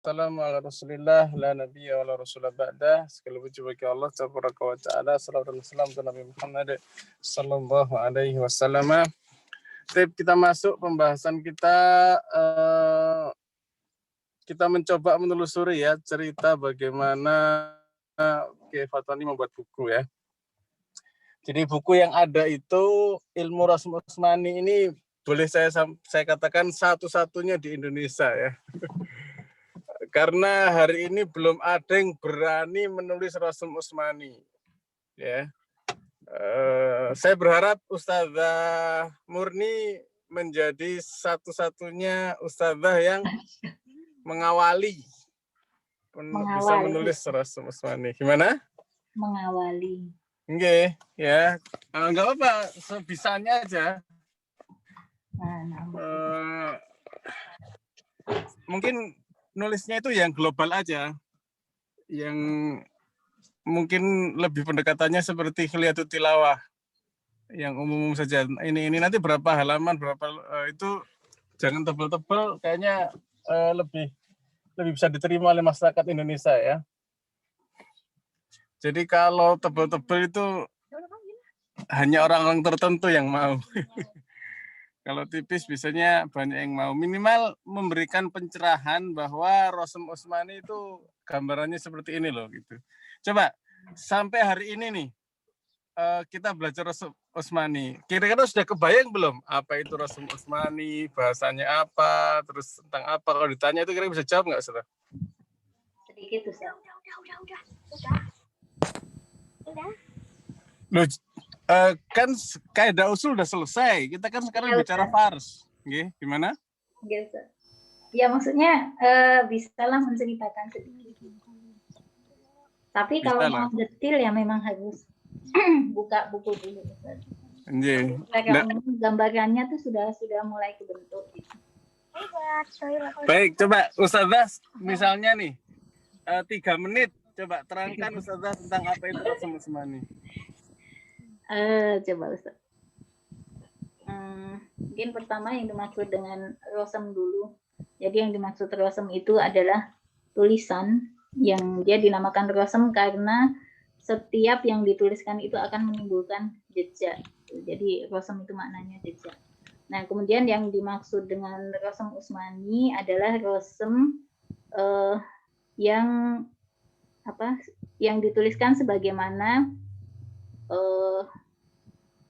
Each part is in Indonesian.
Assalamu ala rasulillah la nabiyya wa la rasulah ba'dah. Segala puji bagi Allah tabaraka wa ta'ala. Salawat dan salam kepada Nabi Muhammad sallallahu alaihi wasallam. Kita masuk pembahasan kita, kita mencoba menelusuri ya cerita bagaimana Kiai Fatwani membuat buku ya. Jadi buku yang ada itu Ilmu Rasul Utsmani ini boleh saya katakan satu-satunya di Indonesia ya. Karena hari ini belum ada yang berani menulis Rasul Utsmani. Ya, saya berharap Ustazah Murni menjadi satu-satunya ustazah yang mengawali bisa menulis Rasul Utsmani. Gimana? Mengawali. Oke, ya, nggak apa-apa, sebisanya aja. Mungkin nulisnya itu yang global aja, yang mungkin lebih pendekatannya seperti Khilyatul Tilawah, yang umum saja. Ini nanti berapa halaman, berapa itu jangan tebal-tebal, kayaknya lebih bisa diterima oleh masyarakat Indonesia ya. Jadi kalau tebal-tebal itu hanya orang-orang tertentu yang mau. Kalau tipis biasanya banyak yang mau. Minimal memberikan pencerahan bahwa Rasul Utsmani itu gambarannya seperti ini loh gitu. Coba sampai hari ini nih kita belajar Rasul Utsmani. Kira-kira sudah kebayang belum apa itu Rasul Utsmani, bahasanya apa, terus tentang apa? Kalau ditanya itu kira-kira bisa jawab nggak, Ustaz? Sedikit, Ustaz. Udah. Loh, kan kaidah usul udah selesai. Kita kan sekarang bicara fars. Gimana? Ya maksudnya bisalah menceritakan sedikit. Tapi kalau mau detail ya memang harus buka buku dulu. Gambarannya tuh sudah mulai kebentuk. Baik, coba Ustazah misalnya nih 3 menit coba terangkan Ustazah tentang apa itu Rasul Utsmani. Coba Ustaz. Mungkin pertama yang dimaksud dengan rosem dulu. Jadi yang dimaksud rosem itu adalah tulisan yang dia dinamakan rosem karena setiap yang dituliskan itu akan menimbulkan jejak. Jadi rosem itu maknanya jejak. Nah, kemudian yang dimaksud dengan rosem Utsmani adalah rosem yang dituliskan sebagaimana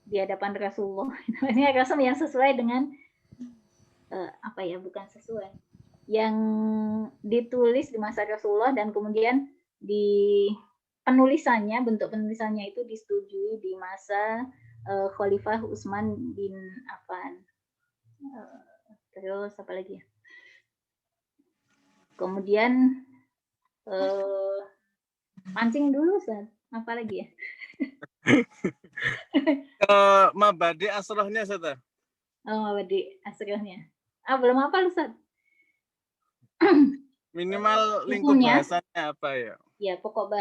di hadapan Rasulullah. Ini rosem yang sesuai dengan bukan sesuai, yang ditulis di masa Rasulullah dan kemudian di bentuk penulisannya itu disetujui di masa Khalifah Utsman bin Affan. Terus apa lagi ya? Kemudian pancing dulu, Ustaz. Apa lagi ya? Mabadi asrohnya, Ustaz. Mabadi asrohnya. Belum apa, Ustaz? Minimal lingkup bahasanya apa ya? Ya, pokok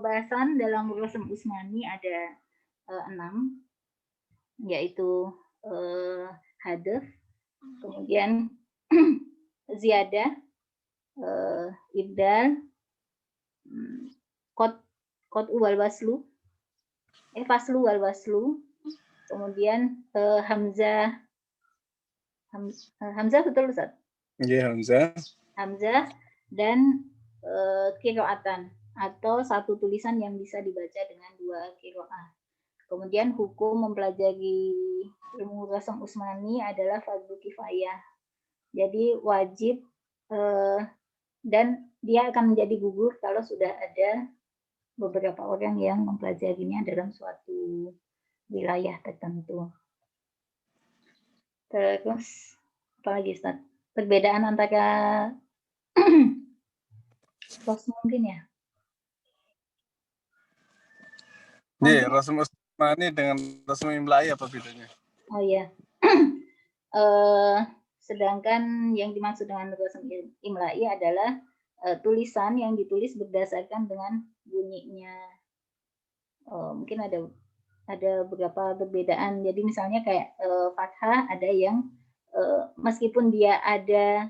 bahasan dalam Rasul Utsmani ada 6, yaitu hadaf, kemudian ziyadah, ibdal, qat'u wal waslu, faslu wal waslu, kemudian hamzah betul Ustaz? Iya, Hamzah dan qiraatan atau satu tulisan yang bisa dibaca dengan 2 qiraah. Kemudian hukum mempelajari ilmu Rasul Utsmani adalah fardhu kifayah. Jadi wajib dan dia akan menjadi gugur kalau sudah ada beberapa orang yang mempelajarinya dalam suatu wilayah tertentu. Terus apa lagi, Ustaz? Perbedaan antara mungkin ya? Iya, Rasul Utsmani dengan Rasul Imla'i apa bedanya? Oh iya. Sedangkan yang dimaksud dengan Rasul Imla'i adalah tulisan yang ditulis berdasarkan dengan bunyinya. Mungkin ada beberapa perbedaan. Jadi misalnya kayak fathah ada yang meskipun dia ada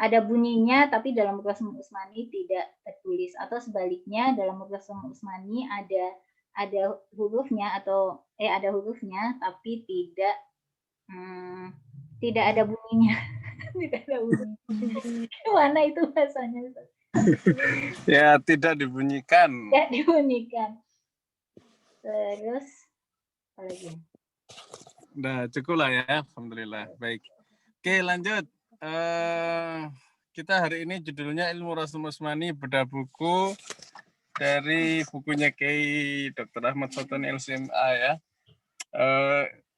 ada bunyinya tapi dalam Rosm Usmani tidak tertulis, atau sebaliknya dalam Rosm Usmani ada hurufnya atau ada hurufnya tapi tidak ada bunyinya. Tidak ada bunyi. Mana itu bahasanya? Ya, tidak dibunyikan. Tidak dibunyikan. Terus apa lagi? Udah cukup lah ya, alhamdulillah. Baik. Oke, lanjut. Kita hari ini judulnya Ilmu Rosm Usmani, bedah buku dari bukunya Kiai Dr. Ahmad Sultan LCMA ya.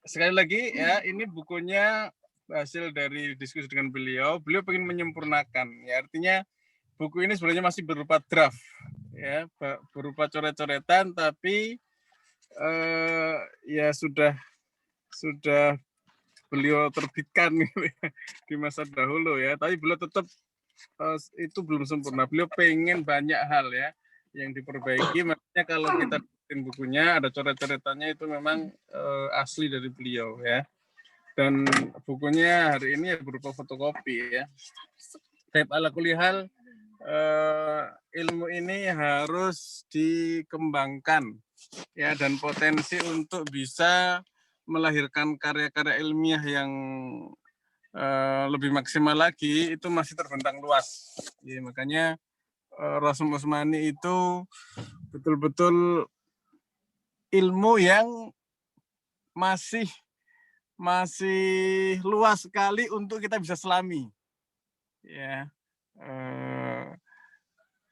Sekali lagi ya, ini bukunya hasil dari diskusi dengan beliau. Beliau ingin menyempurnakan, ya artinya buku ini sebenarnya masih berupa draft, ya berupa coret-coretan, tapi ya sudah beliau terbitkan di masa dahulu ya. Tapi beliau tetap itu belum sempurna. Beliau pengen banyak hal ya yang diperbaiki. Makanya kalau kita bukunya ada coret-coretannya itu memang asli dari beliau ya. Dan bukunya hari ini berupa fotokopi ya. Tapi ala kulihal ilmu ini harus dikembangkan ya, dan potensi untuk bisa melahirkan karya-karya ilmiah yang lebih maksimal lagi itu masih terbentang luas. Ya, makanya Rosm Usmani itu betul-betul ilmu yang masih luas sekali untuk kita bisa selami. Ya,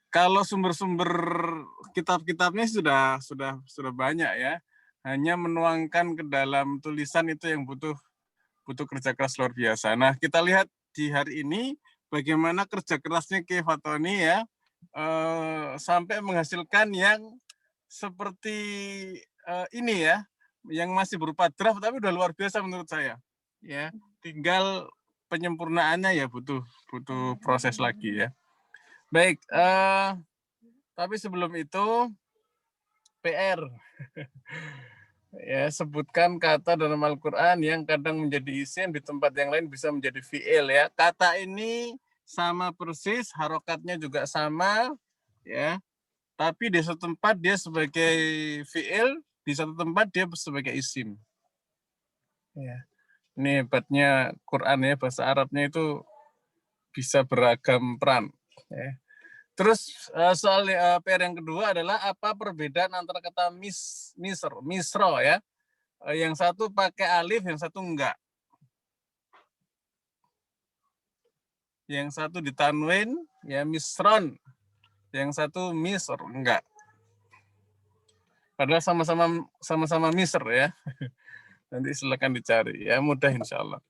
kalau sumber-sumber kitab-kitabnya sudah banyak ya. Hanya menuangkan ke dalam tulisan itu yang butuh kerja keras luar biasa. Nah, kita lihat di hari ini bagaimana kerja kerasnya Kiai Fatoni ya, sampai menghasilkan yang seperti ini ya, yang masih berupa draft tapi udah luar biasa menurut saya. Ya, tinggal penyempurnaannya ya butuh proses lagi ya. Baik, tapi sebelum itu PR. Ya, sebutkan kata dalam Al-Quran yang kadang menjadi isim, di tempat yang lain bisa menjadi fi'il ya. Kata ini sama persis, harokatnya juga sama ya. Tapi di satu tempat dia sebagai fi'il, di satu tempat dia sebagai isim. Ya. Ini hebatnya Quran ya, bahasa Arabnya itu bisa beragam peran. Ya. Terus soal PR yang kedua adalah apa perbedaan antara kata misro ya. Yang satu pakai alif, yang satu enggak. Yang satu ditanwin, ya misron. Yang satu misr, enggak. Padahal sama-sama misr ya. Nanti silakan dicari ya, mudah insya Allah.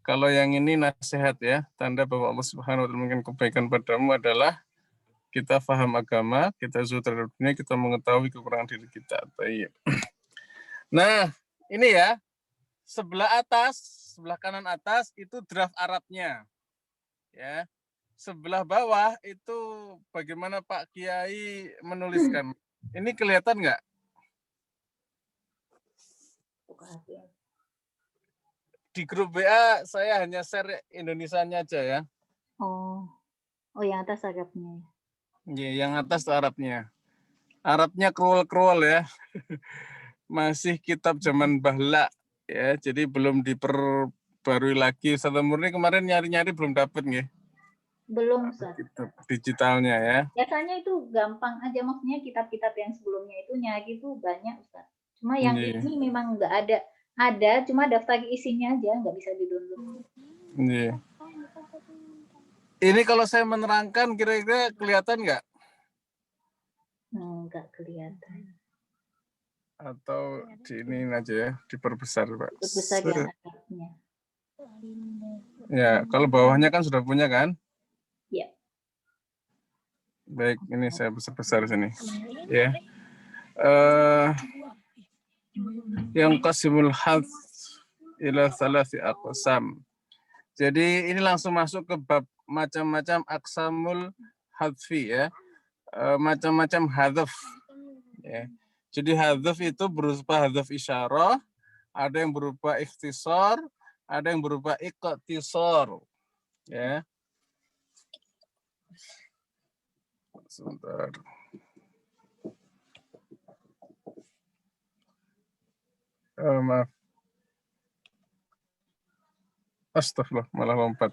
Kalau yang ini nasihat ya, tanda bahwa Allah Subhanahu wa taala memberikan kebaikan padamu adalah kita paham agama, kita zuhud terhadap dunia, kita mengetahui kekurangan diri kita. Nah, ini ya, sebelah kanan atas itu draft Arabnya. Ya. Sebelah bawah itu bagaimana Pak Kiai menuliskan. Ini kelihatan nggak? Di grup WA saya hanya share Indonesianya aja ya. Oh, yang atas Arabnya. Iya, yang atas Arabnya. Arabnya krol ya. Masih kitab zaman Bahla ya, jadi belum diperbarui lagi. Ustaz Murni kemarin nyari-nyari belum dapat nggih? Belum, Ustaz. Kitab digitalnya ya. Biasanya itu gampang aja, maksudnya kitab-kitab yang sebelumnya itu nyari itu banyak, Ustaz. Cuma yang ini memang nggak ada. Ada, cuma daftar isinya aja, nggak bisa di-download. Iya. Ini kalau saya menerangkan kira-kira kelihatan nggak? Nggak kelihatan. Atau di ini aja ya, diperbesar Pak. Diperbesar yang atasnya. Ya, kalau bawahnya kan sudah punya kan? Ya. Baik, ini saya besar-besar sini. Ya. Yang qasimul hadz ila salasi aqsam. Jadi ini langsung masuk ke bab macam-macam aqsamul hadfi ya. Macam-macam hadzaf ya. Jadi hadzaf itu berupa hadzaf isyarah, ada yang berupa ikhtisar, ada yang berupa iqtisar ya. Sebentar. Maaf. Astagfirullah, malah lompat.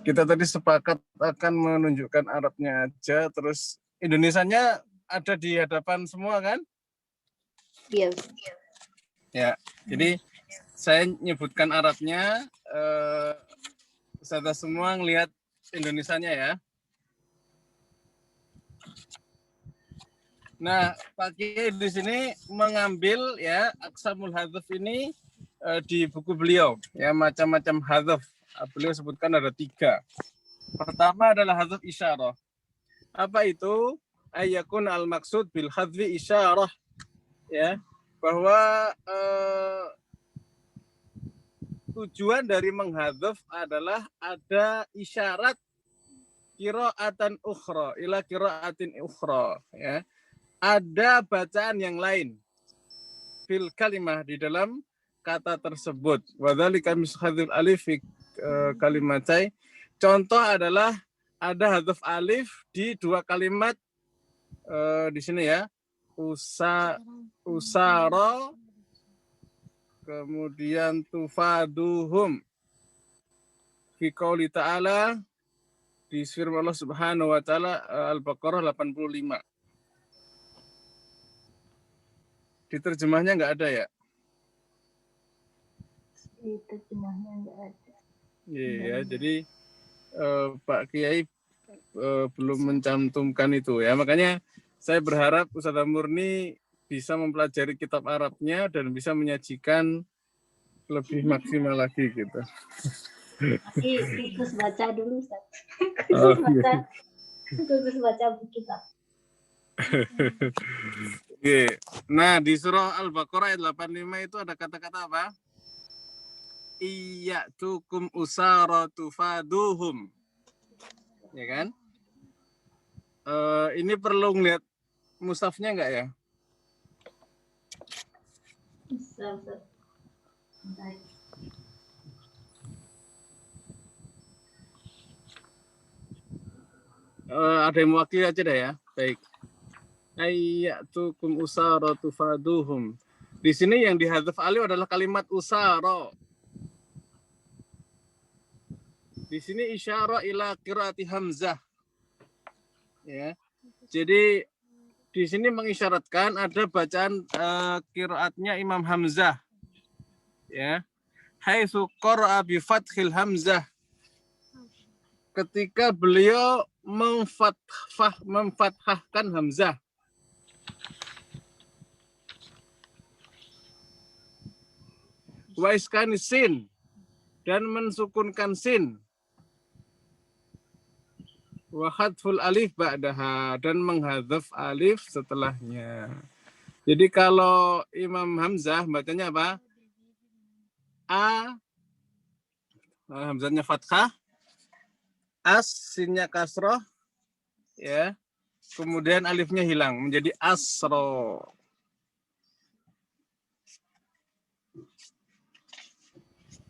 Kita tadi sepakat akan menunjukkan Arabnya aja, terus Indonesianya ada di hadapan semua kan? Iya. Ya, jadi saya nyebutkan Arabnya, Ustazah semua ngelihat Indonesianya ya. Nah, Pak Kiai di sini mengambil ya Aqsamul Hadzaf ini di buku beliau, ya macam-macam hadzaf. Beliau sebutkan ada 3. Pertama adalah hadzaf isyarah. Apa itu? Ayakun al-maksud bil hadzfi isyarah. Ya, bahwa tujuan dari menghadzaf adalah ada isyarat qiraatan ukhra ila qiraatin ukhra, ya. Ada bacaan yang lain fil kalimah di dalam kata tersebut. Wadzalika mishadzil alif fi kalimatai. Contoh adalah ada hadzaf alif di 2 kalimat di sini ya. Usara, kemudian tufaduhum. Fi qouli ta'ala, di firman Allah Subhanahu wa taala Al-Baqarah 85. Di terjemahnya nggak ada ya? Di terjemahnya nggak ada. Iya, jadi Pak Kiai belum mencantumkan itu ya. Makanya saya berharap Ustazah Murni bisa mempelajari kitab Arabnya dan bisa menyajikan lebih maksimal lagi gitu. Nanti khusus baca dulu, Ustaz. Oh, Khusus baca kitab. Oke. Nah, di surah Al-Baqarah ayat 85 itu ada kata-kata apa? Iyatukum usaratu faduhum. Ya kan? Ini perlu ngeliat mushafnya enggak ya? Bisa. Ada yang mewakili aja deh ya. Baik. Ayyatukum usaratu faduhum. Di sini yang dihadzaf alif adalah kalimat usara. Di sini isyarah ila qiraati hamzah. Ya. Jadi di sini mengisyaratkan ada bacaan qiraatnya Imam Hamzah. Ya. Haitsu qara'a bi fathil hamzah. Ketika beliau memfathahkan hamzah. Wa iskani sin, dan mensukunkan sin. Wa hadful alif ba'daha, dan menghadzaf alif setelahnya. Jadi kalau Imam Hamzah bacanya apa? Hamzahnya fathah, as sinnya kasroh, ya. Kemudian alifnya hilang menjadi asro.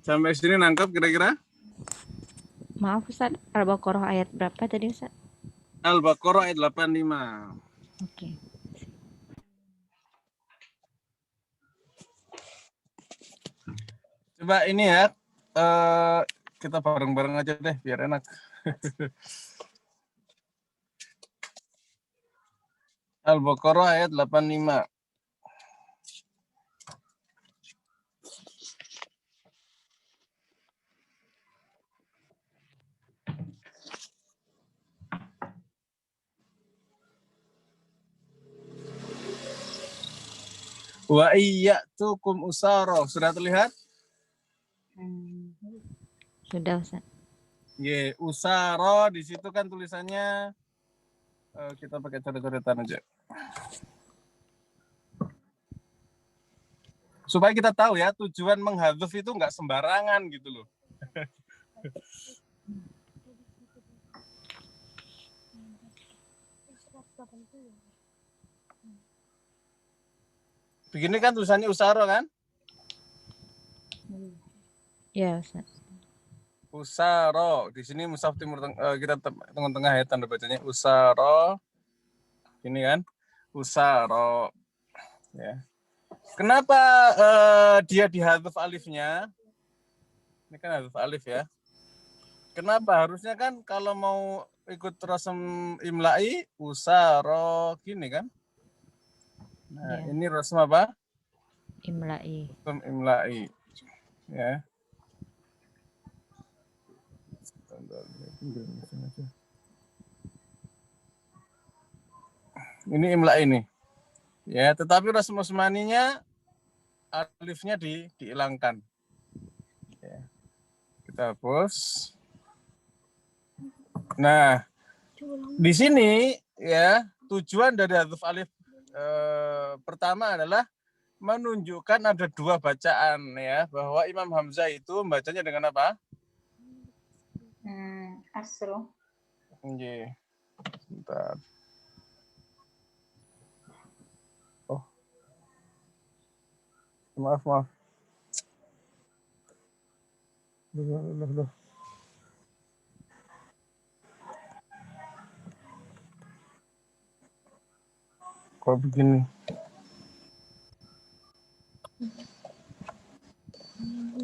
Sampai sini nangkep kira-kira? Maaf Ustaz, Al-Baqarah ayat berapa tadi Ustaz? Al-Baqarah ayat 85. Oke. Coba ini ya, kita bareng-bareng aja deh biar enak. Al-Baqarah ayat 85. Wa iyyatukum usara. Sudah terlihat? Sudah Ustaz. Ye, usara di situ kan tulisannya kita pakai coret-coretan aja. Supaya kita tahu ya, tujuan menghadzaf itu nggak sembarangan gitu loh. Begini kan tulisannya usara kan? Ya, Ustaz. Usaro. Di sini mushaf kita tengah-tengah ya tanda bacanya usaro. Ini kan usaro. Ya. Kenapa dia dihadzaf alifnya? Ini kan hadzaf alif ya. Kenapa? Harusnya kan kalau mau ikut rasam imla'i usaro gini kan? Nah, Ya. ini rasam apa? Imla'i. Rasam imla'i. Ya. Ini imla ini. Ya, tetapi rasam usmaninya alifnya dihilangkan. Ya. Kita hapus. Nah, di sini ya tujuan dari hadzaf alif pertama adalah menunjukkan ada dua bacaan ya, bahwa Imam Hamzah itu membacanya dengan apa? Asro. Oke. Bentar. Oh. Maaf. Loh. Kok begini?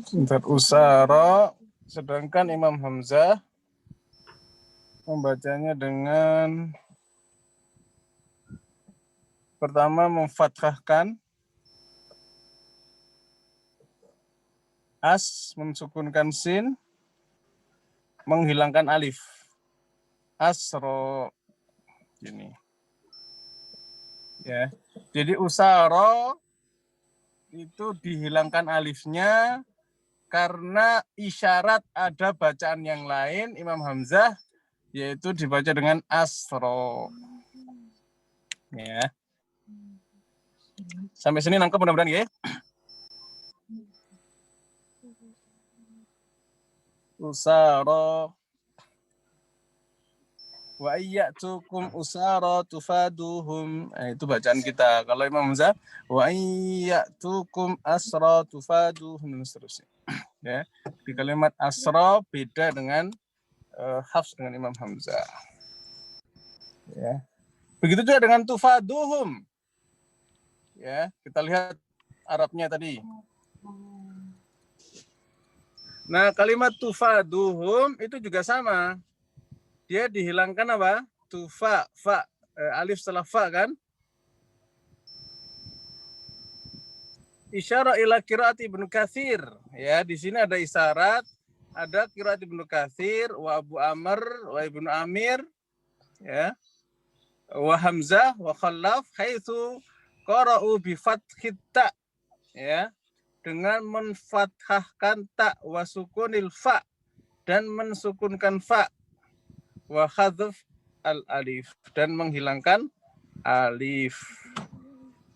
Bentar, usara, sedangkan Imam Hamzah membacanya dengan pertama memfathahkan as, mensukunkan sin, menghilangkan alif. Asro gini. Ya. Jadi usara itu dihilangkan alifnya karena isyarat ada bacaan yang lain Imam Hamzah yaitu dibaca dengan asro. Ya. Sampai sini nangkep mudah-mudahan ya. Usara wa iyyatukum usara tufaduhum. Itu bacaan kita. Kalau Imam Hamzah wa iyyatukum asra tufaduhum dan seterusnya. Ya. Di kalimat asra beda dengan Hafs dengan Imam Hamzah. Ya. Begitu juga dengan tufaduhum. Ya, kita lihat Arabnya tadi. Nah, kalimat tufaduhum itu juga sama. Dia dihilangkan apa? Tufa, fa, alif setelah fa kan? Isyarah ila qiraat Ibnu Katsir. Ya, di sini ada isyarat, ada qiraat Ibnu Katsir, wa Abu Amr, wa Ibnu Amir, ya. Wa Hamzah, wa Khallaf, haitsu qara'u bi fathit ta. Ya. Dengan menfathahkan ta wa sukunil fa dan mensukunkan fa wa khadzf al alif dan menghilangkan alif.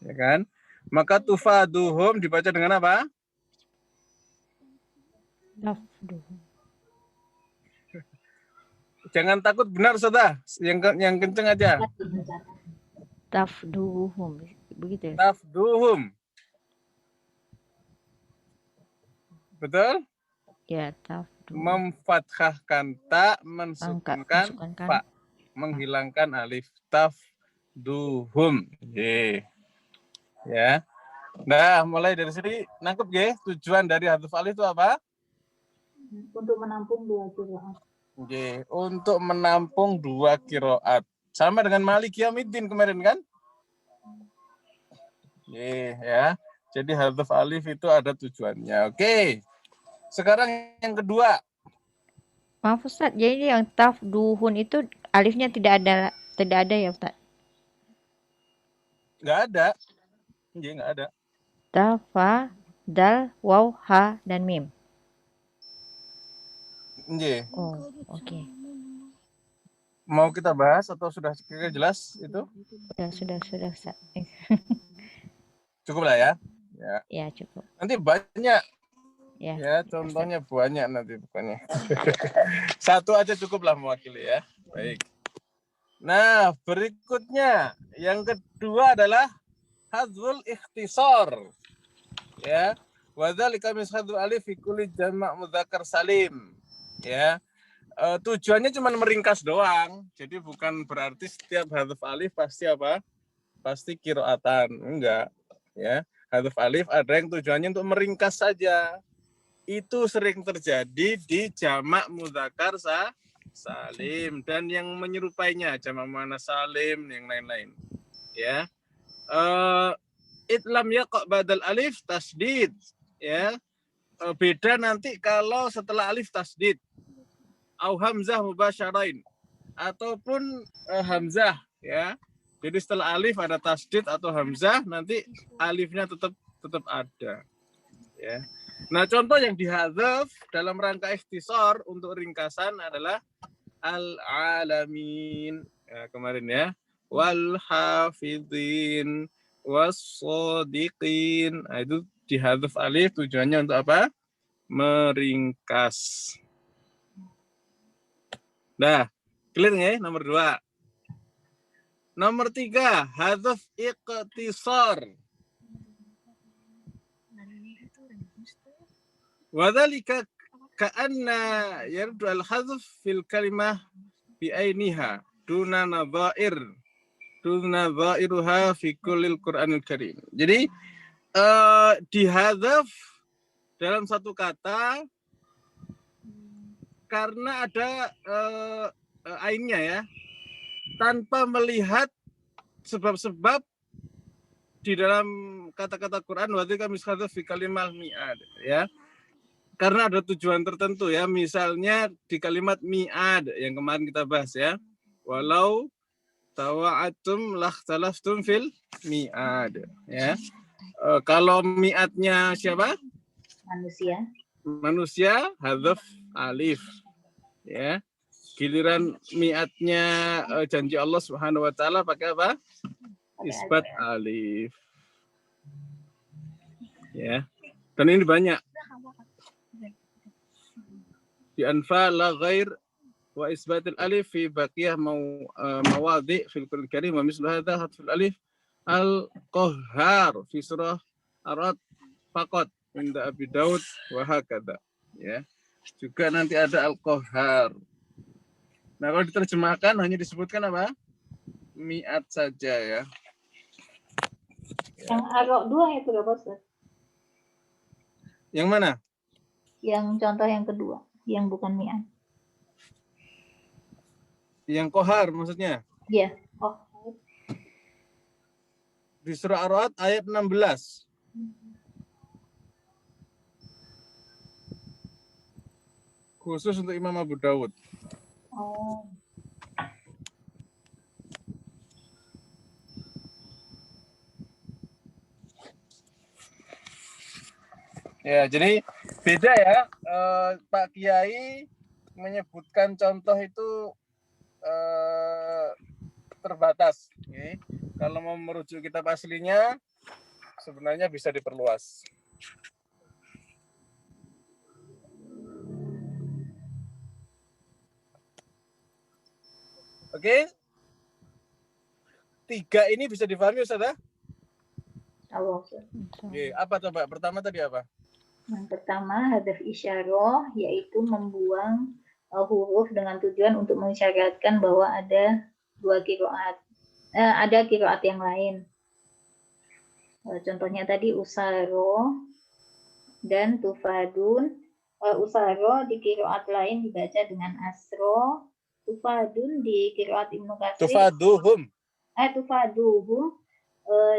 Ya kan? Maka tufaduhum dibaca dengan apa? Tafduhum. Jangan takut benar Ustazah. Yang kenceng aja. Tafduhum. Begitu ya? Tafduhum. Betul? Ya, tafduhum. Memfathahkan ta, Angkat, mensukunkan masukkan. fa, menghilangkan alif. Tafduhum. Ya. Nah, mulai dari sini nangkep ya, tujuan dari hadzaf alif itu apa? Untuk menampung dua qiraat. Oke, untuk menampung dua qiraat. Sama dengan Malik Yaumiddin kemarin kan? Oke, ya. Jadi hadzaf alif itu ada tujuannya. Oke. Sekarang yang kedua. Maaf Ustaz, jadi yang tafduhun itu alifnya tidak ada ya Ustaz? Nggak ada. Iya, nggak ada. Ta, fa, dal, waw, ha, dan mim. Iya. Oh, oke. Mau kita bahas atau sudah jelas itu? Sudah Ustaz. Cukup lah ya. Ya, cukup. Nanti banyak. Ya, Ya, contohnya banyak nanti pokoknya. Satu aja cukup lah mewakili ya. Baik. Nah, berikutnya yang kedua adalah hadzful ikhtisar. Ya, Wadzalika mishadul alif fi kulli jama' mudzakkar salim. Ya. Tujuannya cuma meringkas doang. Jadi bukan berarti setiap huruf alif pasti apa? Pasti qiraatan. Enggak. Ya. Huruf alif ada yang tujuannya untuk meringkas saja. Itu sering terjadi di jamak mudzakkar salim dan yang menyerupainya, jamak muannas salim, yang lain-lain. Ya. Itlam yaqa badal alif tasdid. Ya. Beda nanti kalau setelah alif tasdid. Au hamzah mubasyarain ataupun hamzah, ya. Jadi setelah alif ada tasdid atau hamzah, nanti alifnya tetap ada, ya. Nah, contoh yang dihadzaf dalam rangka ikhtisar untuk ringkasan adalah al-alamin, ya, kemarin ya, wal hafidhin was-shadiqin. Nah, itu dihadzaf alif tujuannya untuk apa? Meringkas. Nah, clear ya, nomor 2. Nomor 3, hadzaf iqtisar. Wadzalika ka'anna yardu al-hadzf fil kalimah bi ainiha duna nadhairuha fi kullil Qur'anil Karim. Jadi dihadzaf dalam satu kata karena ada ainnya, ya, tanpa melihat sebab-sebab di dalam kata-kata Quran. Wadzalika mishadaf fi kalimah mi'ad, ya, karena ada tujuan tertentu, ya. Misalnya di kalimat mi'ad yang kemarin kita bahas, ya, walau tawa'atum lakhtalaftum fil mi'ad, ya. Kalau mi'adnya siapa? Manusia hadzaf alif, ya. Giliran mi'atnya janji Allah Subhanahu wa taala pakai apa? Isbat alif. Ya. Dan ini banyak. Di Anfal la ghair wa isbatil alif fi baqiyah mawadhi fil Qur'an Karim wa mislu hadha hadful alif al-qahhar fi surah Ar-Ra'd faqat inda Abi Daud wa hakadha, ya. Juga nanti ada al-qahhar. Nah, kalau diterjemahkan hanya disebutkan apa? Mi'at saja, ya. Yang Ar-Ra'd 2 itu berapa, Ustaz? Yang mana? Yang contoh yang kedua, yang bukan mi'at. Yang qahhar maksudnya? Iya. Oh. Di surah Ar-Ra'd ayat 16. Khusus untuk Imam Abu Dawud. Oh. Ya, jadi beda ya. Pak Kiai menyebutkan contoh itu terbatas. Okay. Kalau mau merujuk kitab aslinya, sebenarnya bisa diperluas. Oke. 3 ini bisa difahami, Ustaz, ya? Oke, apa coba? Pertama tadi apa? Yang pertama, hadzaf isyarah, yaitu membuang huruf dengan tujuan untuk mensyaratkan bahwa ada dua qiraat. Ada qiraat yang lain. Contohnya tadi usaro dan tufadun. Usaro di qiraat lain dibaca dengan asro. Tufadun di qiraat Ibnu Katsir. Tufaduhum. Tufaduhum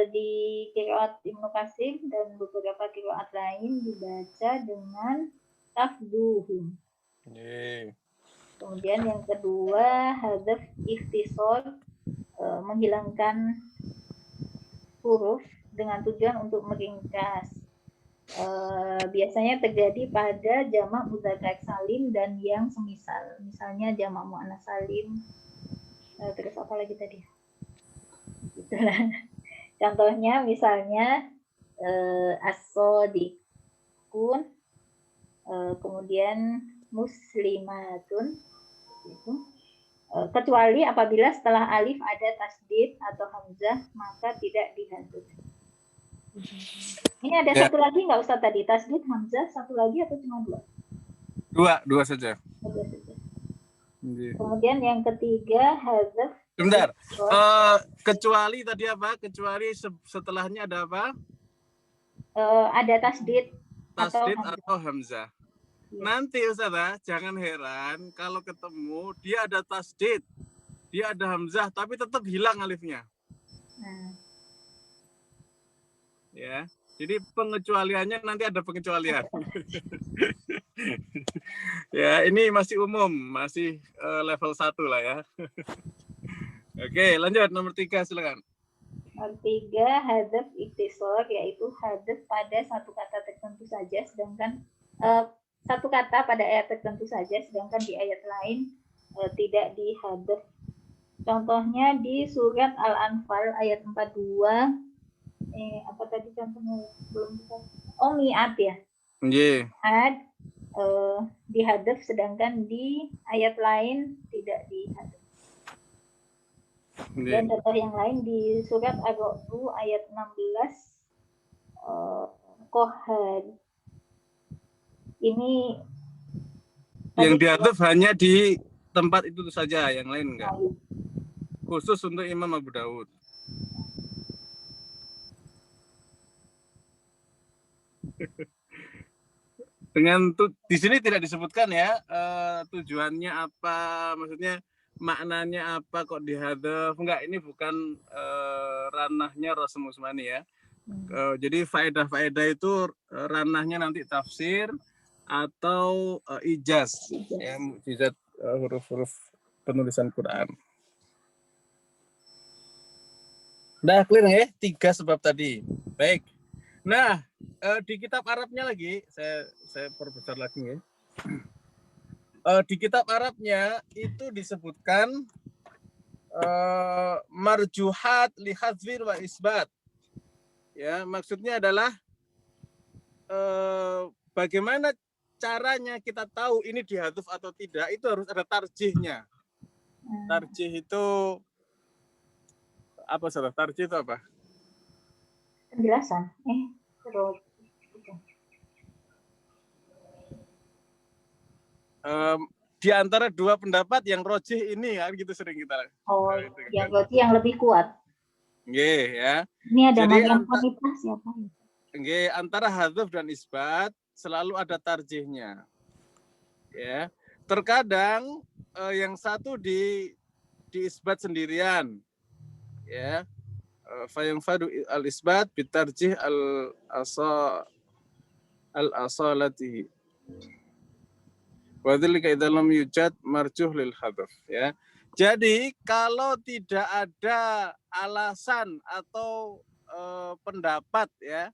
di qiraat Ibnu Katsir dan beberapa qiraat lain dibaca dengan tafduhum. Kemudian yang kedua, hadzaf ikhtisar, menghilangkan huruf dengan tujuan untuk meringkas. Biasanya terjadi pada jamak mudzakkar salim dan yang semisal, misalnya jamak muannas salim. Terus apa lagi tadi? Itulah. Contohnya misalnya as-shadiqun, kemudian muslimatun, itu. Kecuali apabila setelah alif ada tasdid atau hamzah, maka tidak dihadzaf. Ini ada Ya. satu lagi nggak Ustaz tadi? Tasdid hamzah satu lagi atau cuma dua? Dua saja. Dua saja. Iya. Kemudian yang ketiga hadzaf. Sebentar. Kecuali tadi apa? Kecuali setelahnya ada apa? Ada tasdid Tasdid hamzah. atau hamzah. Iya. Nanti Ustazah, jangan heran kalau ketemu dia ada tasdid, dia ada hamzah, tapi tetap hilang alifnya. Ya, jadi pengecualiannya nanti ada pengecualian. Ya, ini masih umum, masih level 1 lah ya. Oke, lanjut nomor 3 silakan. Nomor 3 hadzaf iktisor, yaitu hadzaf pada satu kata tertentu saja, sedangkan satu kata pada ayat tertentu saja, sedangkan di ayat lain tidak dihadzaf. Contohnya di surat Al-Anfal ayat 42. Apa tadi contohnya? Belum bisa. Oh, mi'at ya. Nggih. Mi'at dihadzaf, sedangkan di ayat lain tidak dihadzaf. Dan contoh yang lain di surat Ar-Ra'd ayat 16 Kohad. Ini yang dihadzaf hanya di tempat itu saja, yang lain enggak. Khusus untuk Imam Abu Daud. Dengan di sini tidak disebutkan ya tujuannya apa, maksudnya maknanya apa kok dihadzaf, enggak, ini bukan ranahnya Rasul Usmani ya. Jadi faedah-faedah itu ranahnya nanti tafsir atau ijaz, ya, mukjizat huruf-huruf penulisan Quran. Nah, clear ya? 3 sebab tadi. Baik. Nah, di kitab Arabnya lagi, saya perbesar lagi ya. Di kitab Arabnya itu disebutkan marjuhat li hadzfir wa isbat. Ya, maksudnya adalah bagaimana caranya kita tahu ini dihadzaf atau tidak, itu harus ada tarjihnya. Tarjih itu apa, salah? Tarjih itu apa? Penjelasan. Terus di antara dua pendapat yang rojih ini kan gitu sering kita. Gitu, yang berarti yang lebih kuat. Nggih ya. Ini ada yang kualitas ya Pak. Nggih, antara hadzaf dan isbat selalu ada tarjihnya. Ya. Terkadang yang satu di isbat sendirian. Ya. Fa yang fadu al isbat bitarjih al asalati. Wa dzalika idza lam yujad marjuh lil hadzaf, ya. Jadi kalau tidak ada alasan atau pendapat ya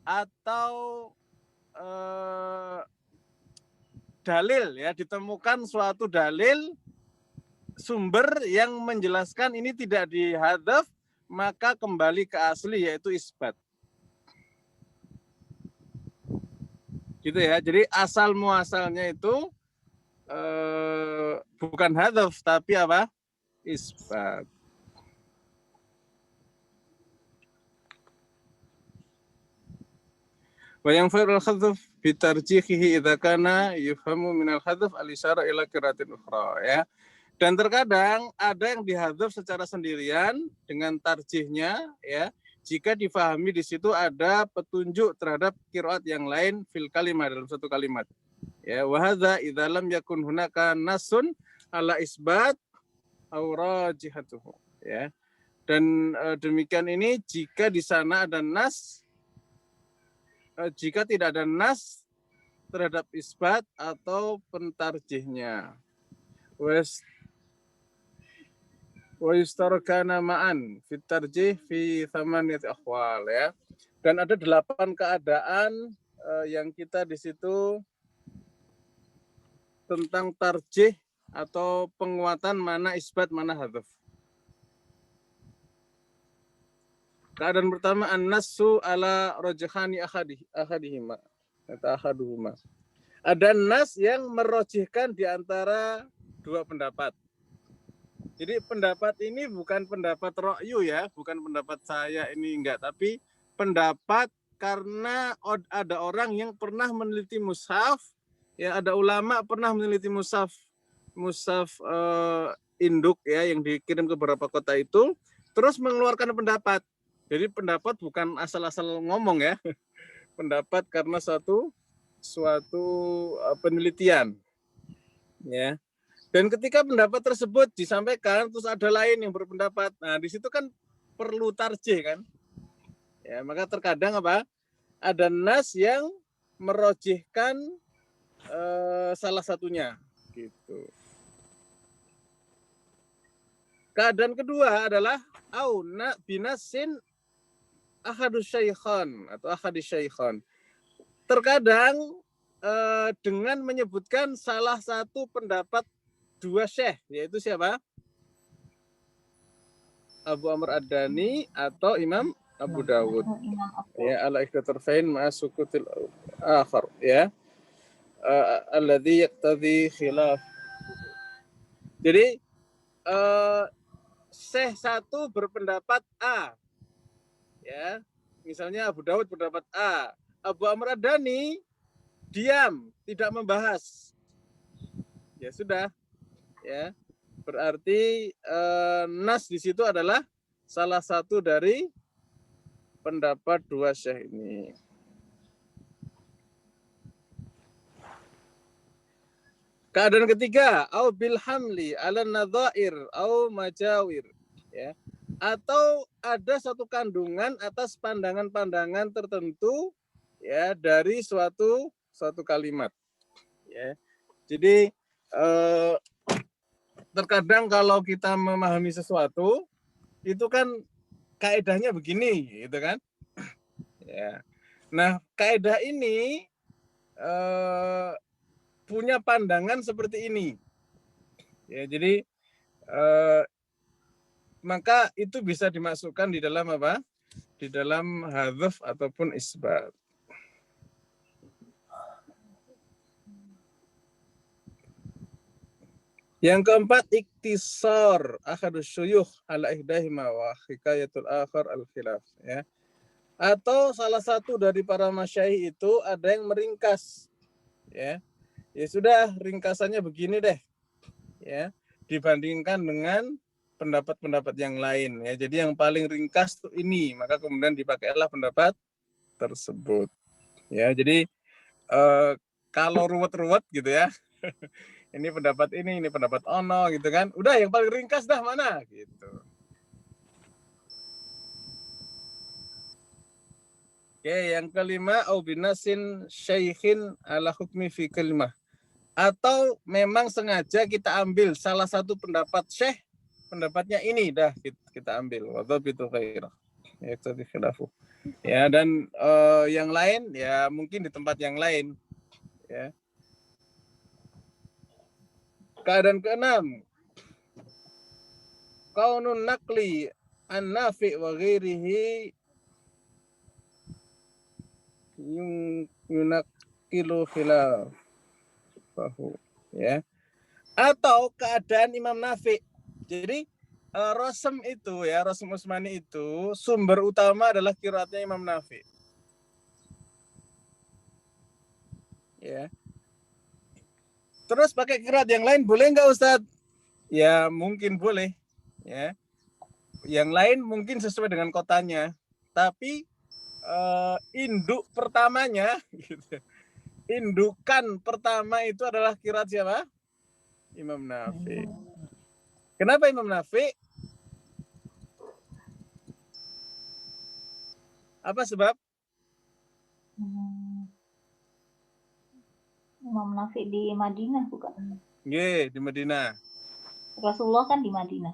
atau dalil ya, ditemukan suatu dalil sumber yang menjelaskan ini tidak dihadzaf, maka kembali ke asli yaitu isbat. Gitu ya. Jadi asal muasalnya itu bukan hadzaf tapi apa? Isbat. Wa yanfa'ul hadzaf bi tarjihihi idza kana yufhamu min al-hadzaf al-isyara ila qira'atin ukhra, ya. Dan terkadang ada yang dihadzaf secara sendirian dengan tarjihnya, ya, jika difahami di situ ada petunjuk terhadap qiraat yang lain fil kalimah, dalam satu kalimat. Ya, wa hadza idza lam yakun hunaka nasun ala isbat aw rajihatuhu, ya. Dan demikian ini jika di sana ada nas, jika tidak ada nas terhadap isbat atau pentarjihnya. Wa yustarakana ma'an fit tarjih fi thamaniyati ahwal, ya. Dan ada 8 keadaan yang kita di situ tentang tarjih atau penguatan mana isbat mana hadzaf. Keadaan pertama an-nassu ala rajhani ahadihima atau ahaduhuma. Ada nas yang merojihkan di antara dua pendapat. Jadi pendapat ini bukan pendapat ra'yu ya, bukan pendapat saya ini enggak, tapi pendapat karena ada orang yang pernah meneliti mushaf, ya ada ulama pernah meneliti mushaf induk ya yang dikirim ke beberapa kota itu, terus mengeluarkan pendapat. Jadi pendapat bukan asal-asal ngomong ya, pendapat karena suatu penelitian, ya. Dan ketika pendapat tersebut disampaikan, terus ada lain yang berpendapat, nah di situ kan perlu tarjih kan, ya maka terkadang ada nas yang merojihkan salah satunya, gitu. Keadaan kedua adalah auna binasin ahadus syaikhan atau ahadis syaikhan. Terkadang dengan menyebutkan salah satu pendapat dua syekh, yaitu siapa? Abu Amr Ad-Dani atau Imam Abu Dawud. Ya, ala ikhtatarfain ma'asukutil akhar, ya. Alladhi yaqtadhi khilaf. Jadi syekh satu berpendapat A. Ya. Misalnya Abu Dawud berpendapat A. Abu Amr Ad-Dani diam, tidak membahas. Ya sudah. Ya. Berarti nas di situ adalah salah satu dari pendapat dua syekh ini. Keadaan ketiga, au bil hamli ala nadhair au majawir, ya. Atau ada satu kandungan atas pandangan-pandangan tertentu, ya, dari suatu kalimat, ya. Jadi terkadang kalau kita memahami sesuatu itu kan kaedahnya begini, gitu kan? Ya. Nah, kaedah ini punya pandangan seperti ini. Ya, jadi maka itu bisa dimasukkan di dalam apa? Di dalam hadzf ataupun isbat. Yang keempat, iktisar ahadus syuyukh ala ihdahima wa hikayatul akhar al-khilaf, ya. Atau salah satu dari para masyayikh itu ada yang meringkas, ya. Ya sudah, ringkasannya begini deh, ya, dibandingkan dengan pendapat-pendapat yang lain, ya. Jadi yang paling ringkas tuh ini, maka kemudian dipakailah pendapat tersebut, ya. Jadi kalau ruwet-ruwet gitu ya, ini pendapat ini pendapat ono gitu kan, udah yang paling ringkas dah mana gitu. Oke, yang kelima, au binasin syaikhin ala hukmi fi kalimah. Atau memang sengaja kita ambil salah satu pendapat syekh, pendapatnya ini dah kita ambil. Wadhabitu ghairah. Ya, tadi khilafu. Ya, dan yang lain ya mungkin di tempat yang lain, ya. Keadaan keenam, kaunun naqli an-nafi' wa ghairihi yunaqilu khilafahu, ya. Atau keadaan Imam Nafi'. Jadi Rosem itu ya, Rosem Utsmani itu sumber utama adalah qiraatnya Imam Nafi'. Ya. Terus pakai qiraat yang lain boleh nggak Ustadz? Ya mungkin boleh, ya. Yang lain mungkin sesuai dengan kotanya, tapi induk pertamanya, gitu. Indukan pertama itu adalah qiraat siapa? Imam Nafi'. Kenapa Imam Nafi'? Apa sebab? Imam Nafi' di Madinah bukan? Iya, di Madinah. Rasulullah kan di Madinah.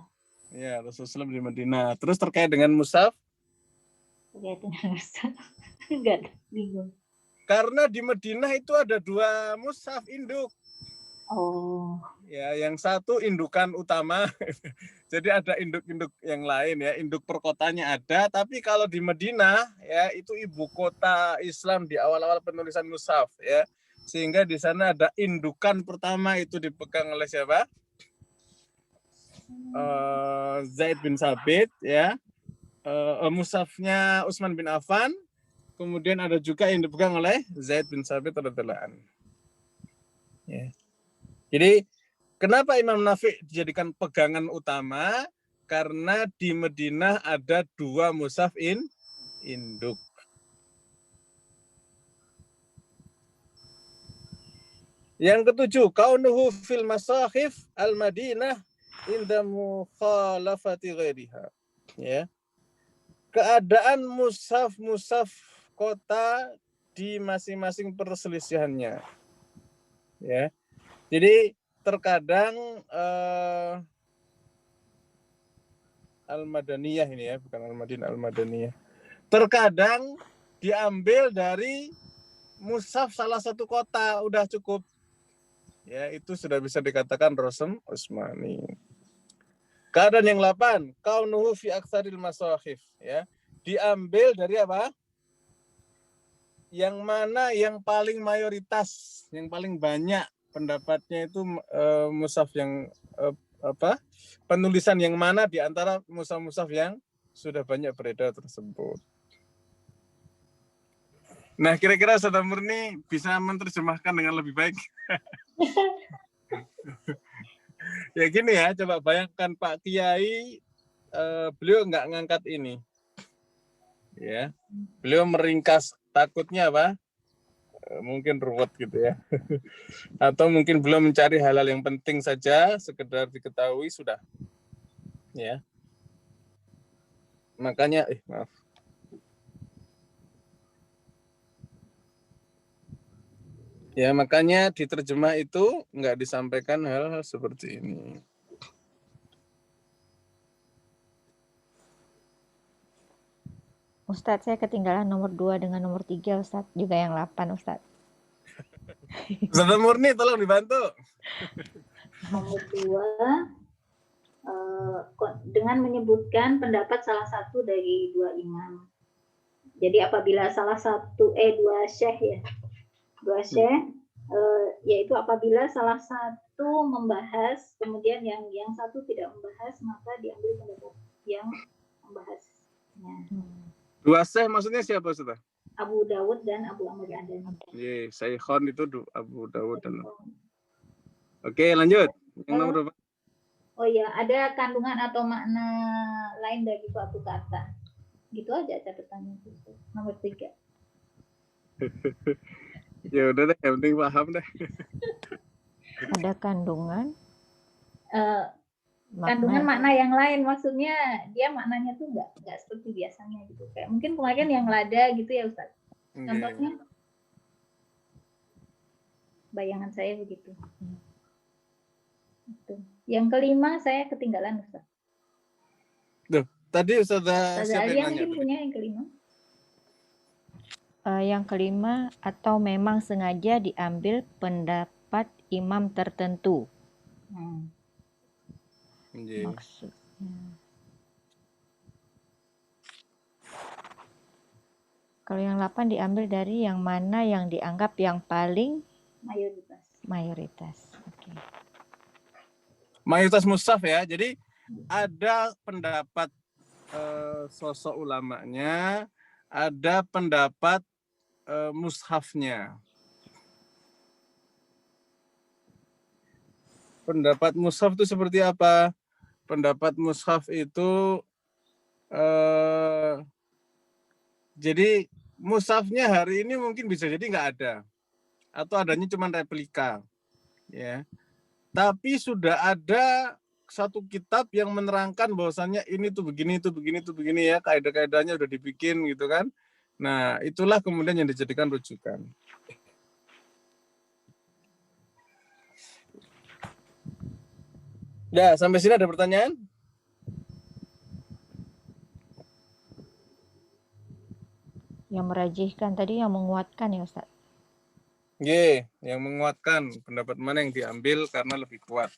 Ya, Rasulullah di Madinah. Terus terkait dengan mushaf? Terkait dengan mushaf. Enggak, bingung. Karena di Madinah itu ada dua mushaf induk. Oh. Ya, yang satu indukan utama. Jadi ada induk-induk yang lain ya, induk perkotanya ada, tapi kalau di Madinah ya itu ibu kota Islam di awal-awal penulisan mushaf ya. Sehingga di sana ada indukan pertama itu dipegang oleh siapa? Zaid bin Sabit, ya. mushafnya Utsman bin Affan, kemudian ada juga yang dipegang oleh Zaid bin Sabit radhiyallahu anhu. Ya. Jadi kenapa Imam Nafi' dijadikan pegangan utama? Karena di Madinah ada 2 mushaf induk. Yang ke-7, kaunuhu fil masahif al-Madinah inda mukhalafati ghairiha. Ya. Keadaan mushaf-mushaf kota di masing-masing perselisihannya. Ya. Jadi terkadang Al-Madaniyah ini ya, bukan Al-Madinah, Al-Madaniyah. Terkadang diambil dari mushaf salah satu kota, udah cukup. Ya, itu sudah bisa dikatakan Rosem Utsmani. Keadaan yang 8, kaunuhu fi aktsaril masahif, ya. Diambil dari apa? Yang mana yang paling mayoritas, yang paling banyak pendapatnya itu mushaf yang penulisan yang mana di antara mushaf-mushaf yang sudah banyak beredar tersebut. Nah, kira-kira Ustaz Murni bisa menerjemahkan dengan lebih baik. Ya gini ya, coba bayangkan Pak Kiai, beliau nggak ngangkat ini. Ya, beliau meringkas, takutnya apa? Mungkin ruwet gitu ya. Atau mungkin belum mencari hal-hal yang penting saja, sekedar diketahui sudah. Ya. Makanya, maaf. Ya, makanya diterjemah itu nggak disampaikan hal-hal seperti ini. Ustadz, saya ketinggalan nomor 2 dengan nomor 3, Ustadz. Juga yang 8, Ustadz. Ustaz Murni, tolong dibantu. Nomor 2, dengan menyebutkan pendapat salah satu dari 2 imam. Jadi apabila salah satu, 2 syekh ya. 2 syekh, yaitu apabila salah satu membahas, kemudian yang satu tidak membahas, maka diambil pendapat yang membahasnya. 2 syekh maksudnya siapa, Ustaz? Abu Dawud dan Abu Amr Adani. Iya, Syekhon itu Abu Dawud dan. Oke, lanjut. Yang nomor berapa? Oh iya, ada kandungan atau makna lain dari suatu kata. Gitu aja catatannya. Nomor 3. Ya udah deh, yang penting paham deh. Ada kandungan. Kandungan makna yang lain, maksudnya dia maknanya tuh nggak seperti biasanya gitu. Kayak mungkin kemarin yang lada gitu ya Ustaz. Contohnya, bayangan saya begitu. Itu. Yang kelima saya ketinggalan Ustaz. Duh, tadi Ustaz siapa Alia yang nanya? mungkin punya yang kelima. Yang kelima, atau memang sengaja diambil pendapat imam tertentu. Maksudnya. Kalau yang 8 diambil dari yang mana yang dianggap yang paling mayoritas. Oke. Mayoritas mushaf ya. Jadi ada pendapat sosok ulamanya, ada pendapat mushafnya. Pendapat mushaf itu seperti apa? Pendapat mushaf itu jadi mushafnya hari ini mungkin bisa jadi nggak ada, atau adanya cuma replika, ya. Tapi sudah ada satu kitab yang menerangkan bahwasannya ini tuh begini, itu begini, itu begini ya, kaidah-kaidahnya udah dibikin gitu kan. Nah, itulah kemudian yang dijadikan rujukan. Nah, sampai sini ada pertanyaan? Yang merajihkan tadi yang menguatkan ya Ustaz? Ye, yang menguatkan pendapat mana yang diambil karena lebih kuat.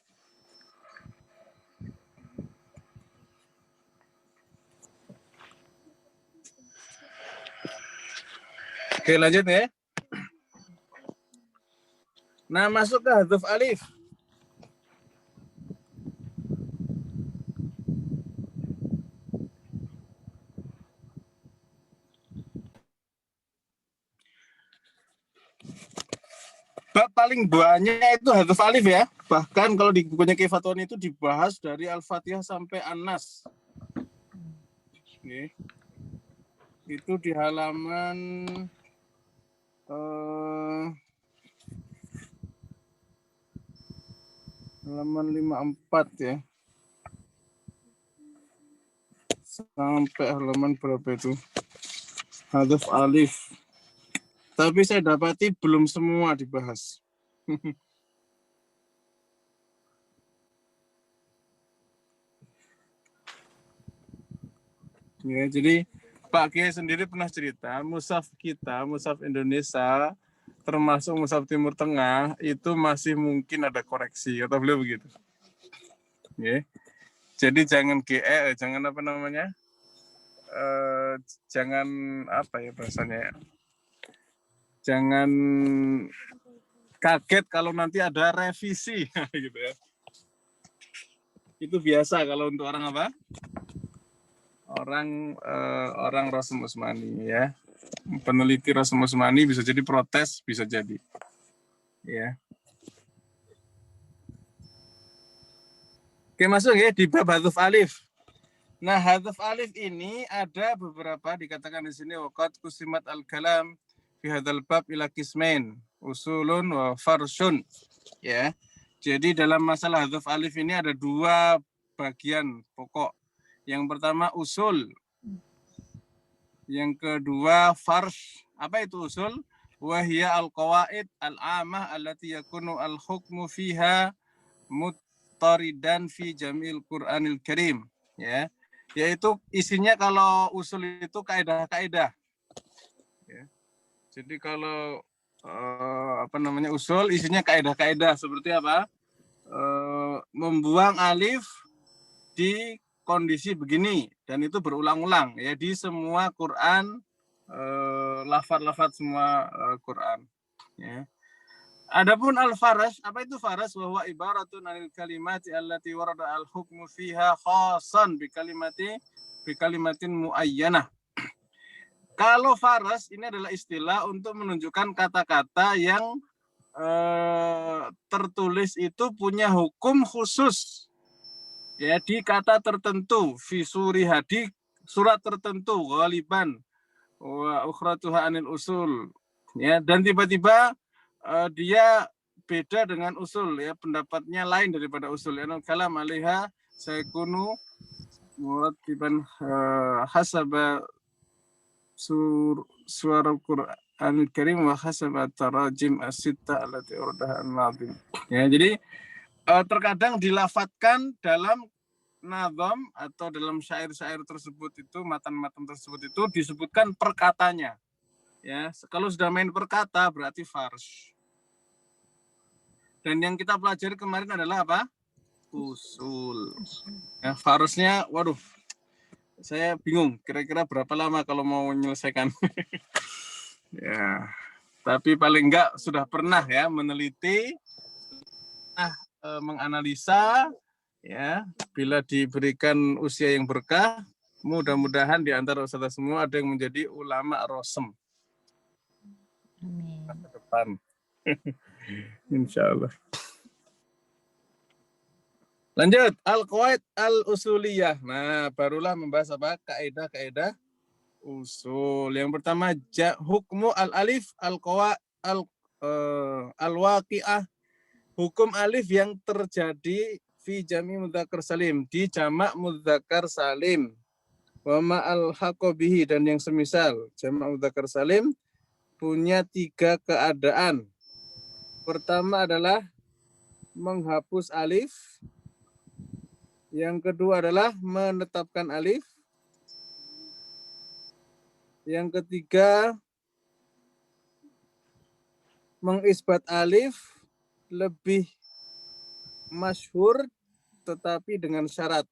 Oke, lanjut ya. Nah, masuk ke hadzuf alif. bab paling banyak itu hadaf alif ya. Bahkan kalau di bukunya Kiai Fatwan itu dibahas dari Al-Fatihah sampai An-Nas. Oke. Itu di halaman halaman 54 ya. Sampai halaman berapa itu? Hadaf alif. Tapi saya dapati belum semua dibahas. Ya, jadi Pak Kiai sendiri pernah cerita, mushaf kita, mushaf Indonesia, termasuk mushaf Timur Tengah, itu masih mungkin ada koreksi, kata beliau begitu. Ya. Jadi jangan jangan apa namanya, jangan apa ya bahasanya, jangan kaget kalau nanti ada revisi, gitu ya. Itu biasa kalau untuk orang apa? Orang Rasul Utsmani ya. Peneliti Rasul Utsmani bisa jadi protes, bisa jadi. Ya. Oke, masuk ya di bab hadaf alif. Nah, hadaf alif ini ada beberapa dikatakan di sini waqad kusimat al-kalam fi hadzal bab ila qismain, usulun wa farshun. Ya. Jadi dalam masalah hadaf alif ini ada dua bagian pokok. Yang pertama usul. Yang kedua farsh. Apa itu usul? Wahia al-qawaid al-amah allati yakunu al-hukmu fiha muttaridan fi jamil Qur'anil Karim. Ya. Yaitu isinya kalau usul itu kaidah-kaidah. Ya. Jadi kalau usul isinya kaidah-kaidah seperti apa? Membuang alif di kondisi begini dan itu berulang-ulang ya di semua Quran, lafaz-lafaz semua Quran ya. Adapun al-faras, apa itu faras? Bahwa ibaratun anil kalimati allati warada al-hukmu fiha khasan bi kalimatin muayyanah. Kalau faras ini adalah istilah untuk menunjukkan kata-kata yang tertulis itu punya hukum khusus ya di kata tertentu, fi suriha, di surat tertentu, ghaliban wa ukhratuha anil usul ya, dan tiba-tiba dia beda dengan usul ya, pendapatnya lain daripada usul ya. Kalam alaiha saykunu murattiban hasaba suara Qur'anul Karim wa hasaba tarajim as-sitta allati urdaha an-nazim. Ya, jadi terkadang dilafatkan dalam nazam atau dalam syair-syair tersebut itu, matan-matan tersebut itu disebutkan perkatanya. Ya, kalau sudah main perkata berarti fars. Dan yang kita pelajari kemarin adalah apa? Usul. Ya, farsnya, waduh, saya bingung. Kira-kira berapa lama kalau mau menyelesaikan? Ya, tapi paling enggak sudah pernah ya meneliti, menganalisa. Ya, bila diberikan usia yang berkah, mudah-mudahan di antara ustadz semua ada yang menjadi ulama rosem. Amin. Ke depan. Insya Allah. Lanjut, al-qawaid al-usuliyah. Nah, barulah membahas apa? Kaidah-kaidah usul. Yang pertama, hukmu al-alif al-waqi'ah. Hukum alif yang terjadi fi jami mudzakkar salim, di jamak mudzakkar salim, wa ma al-haqqa bihi, dan yang semisal. Jamak mudzakkar salim punya 3 keadaan. Pertama adalah menghapus alif. Yang kedua adalah menetapkan alif. Yang ketiga mengisbat alif lebih masyhur tetapi dengan syarat.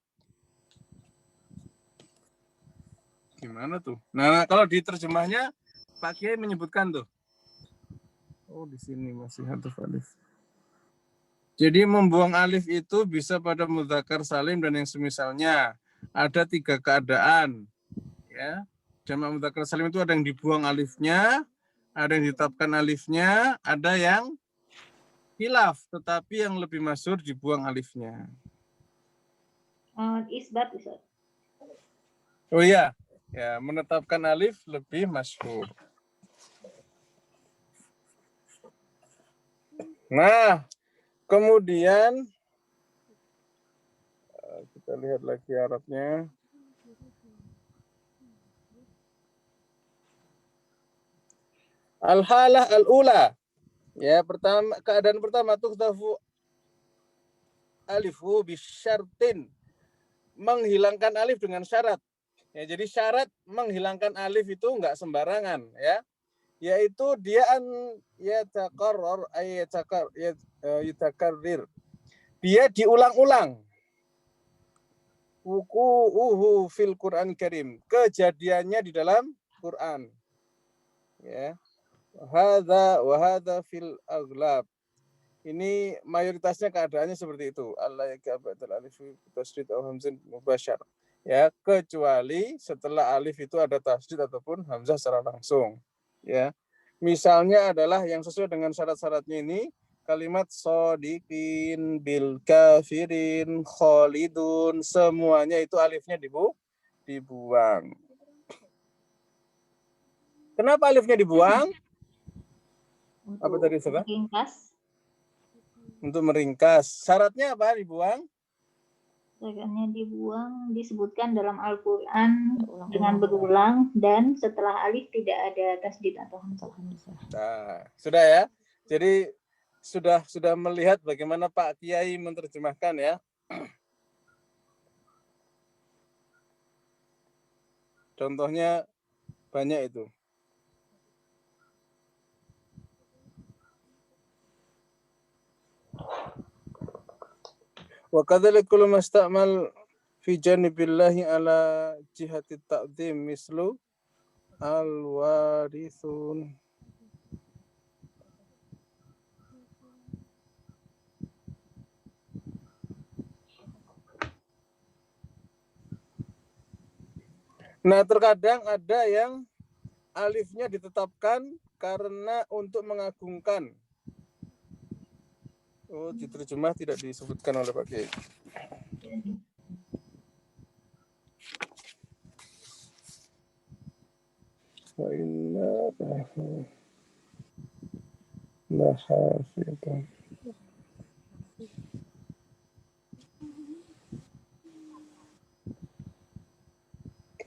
Gimana tuh? Nah, kalau di terjemahnya Pak Kiai menyebutkan tuh. Oh, di sini masih hadaf alif. Jadi membuang alif itu bisa pada mudzakkar salim dan yang semisalnya. Ada 3 keadaan. Ya. Jamak mudzakkar salim itu ada yang dibuang alifnya, ada yang ditetapkan alifnya, ada yang khilaf, tetapi yang lebih masyhur dibuang alifnya. Isbat, Ustaz. Oh iya, ya menetapkan alif lebih masyhur. Nah, kemudian kita lihat lagi Arabnya. Al-halah al-ula. Ya, keadaan pertama tuhdafu alifu bisyartin. Menghilangkan alif dengan syarat. Ya, jadi syarat menghilangkan alif itu enggak sembarangan, ya. Yaitu dia yatakarrar yatakarrir. Dia diulang-ulang. Wuku'uhu fil Qur'an Karim. Kejadiannya di dalam Quran. Ya. Wahada fil aghlab. Ini mayoritasnya keadaannya seperti itu. Allah yakabatul alif tasdid atau hamzah mubasyar. Ya, kecuali setelah alif itu ada tasdid ataupun hamzah secara langsung. Ya. Misalnya adalah yang sesuai dengan syarat-syaratnya ini kalimat shodiqin, bil kafirin, khalidun, semuanya itu alifnya dibuang. Kenapa alifnya dibuang? Apa tadi, Ustaz? Ringkas. Untuk meringkas. Syaratnya apa dibuang? Syaratnya dibuang disebutkan dalam Al-Quran dengan berulang dan setelah alif tidak ada tasdid atau hamzah. Nah, sudah ya. Jadi sudah melihat bagaimana Pak Kiai menerjemahkan ya. Contohnya banyak itu. Wa kadzalika kullu masta'mal fi janibillahi ala jihati ta'dhim mislu al-warithun. Nah, terkadang ada yang alifnya ditetapkan karena untuk mengagungkan. Oh, diterjemah tidak disebutkan oleh Pak Kiai. Wa inna lahafidun.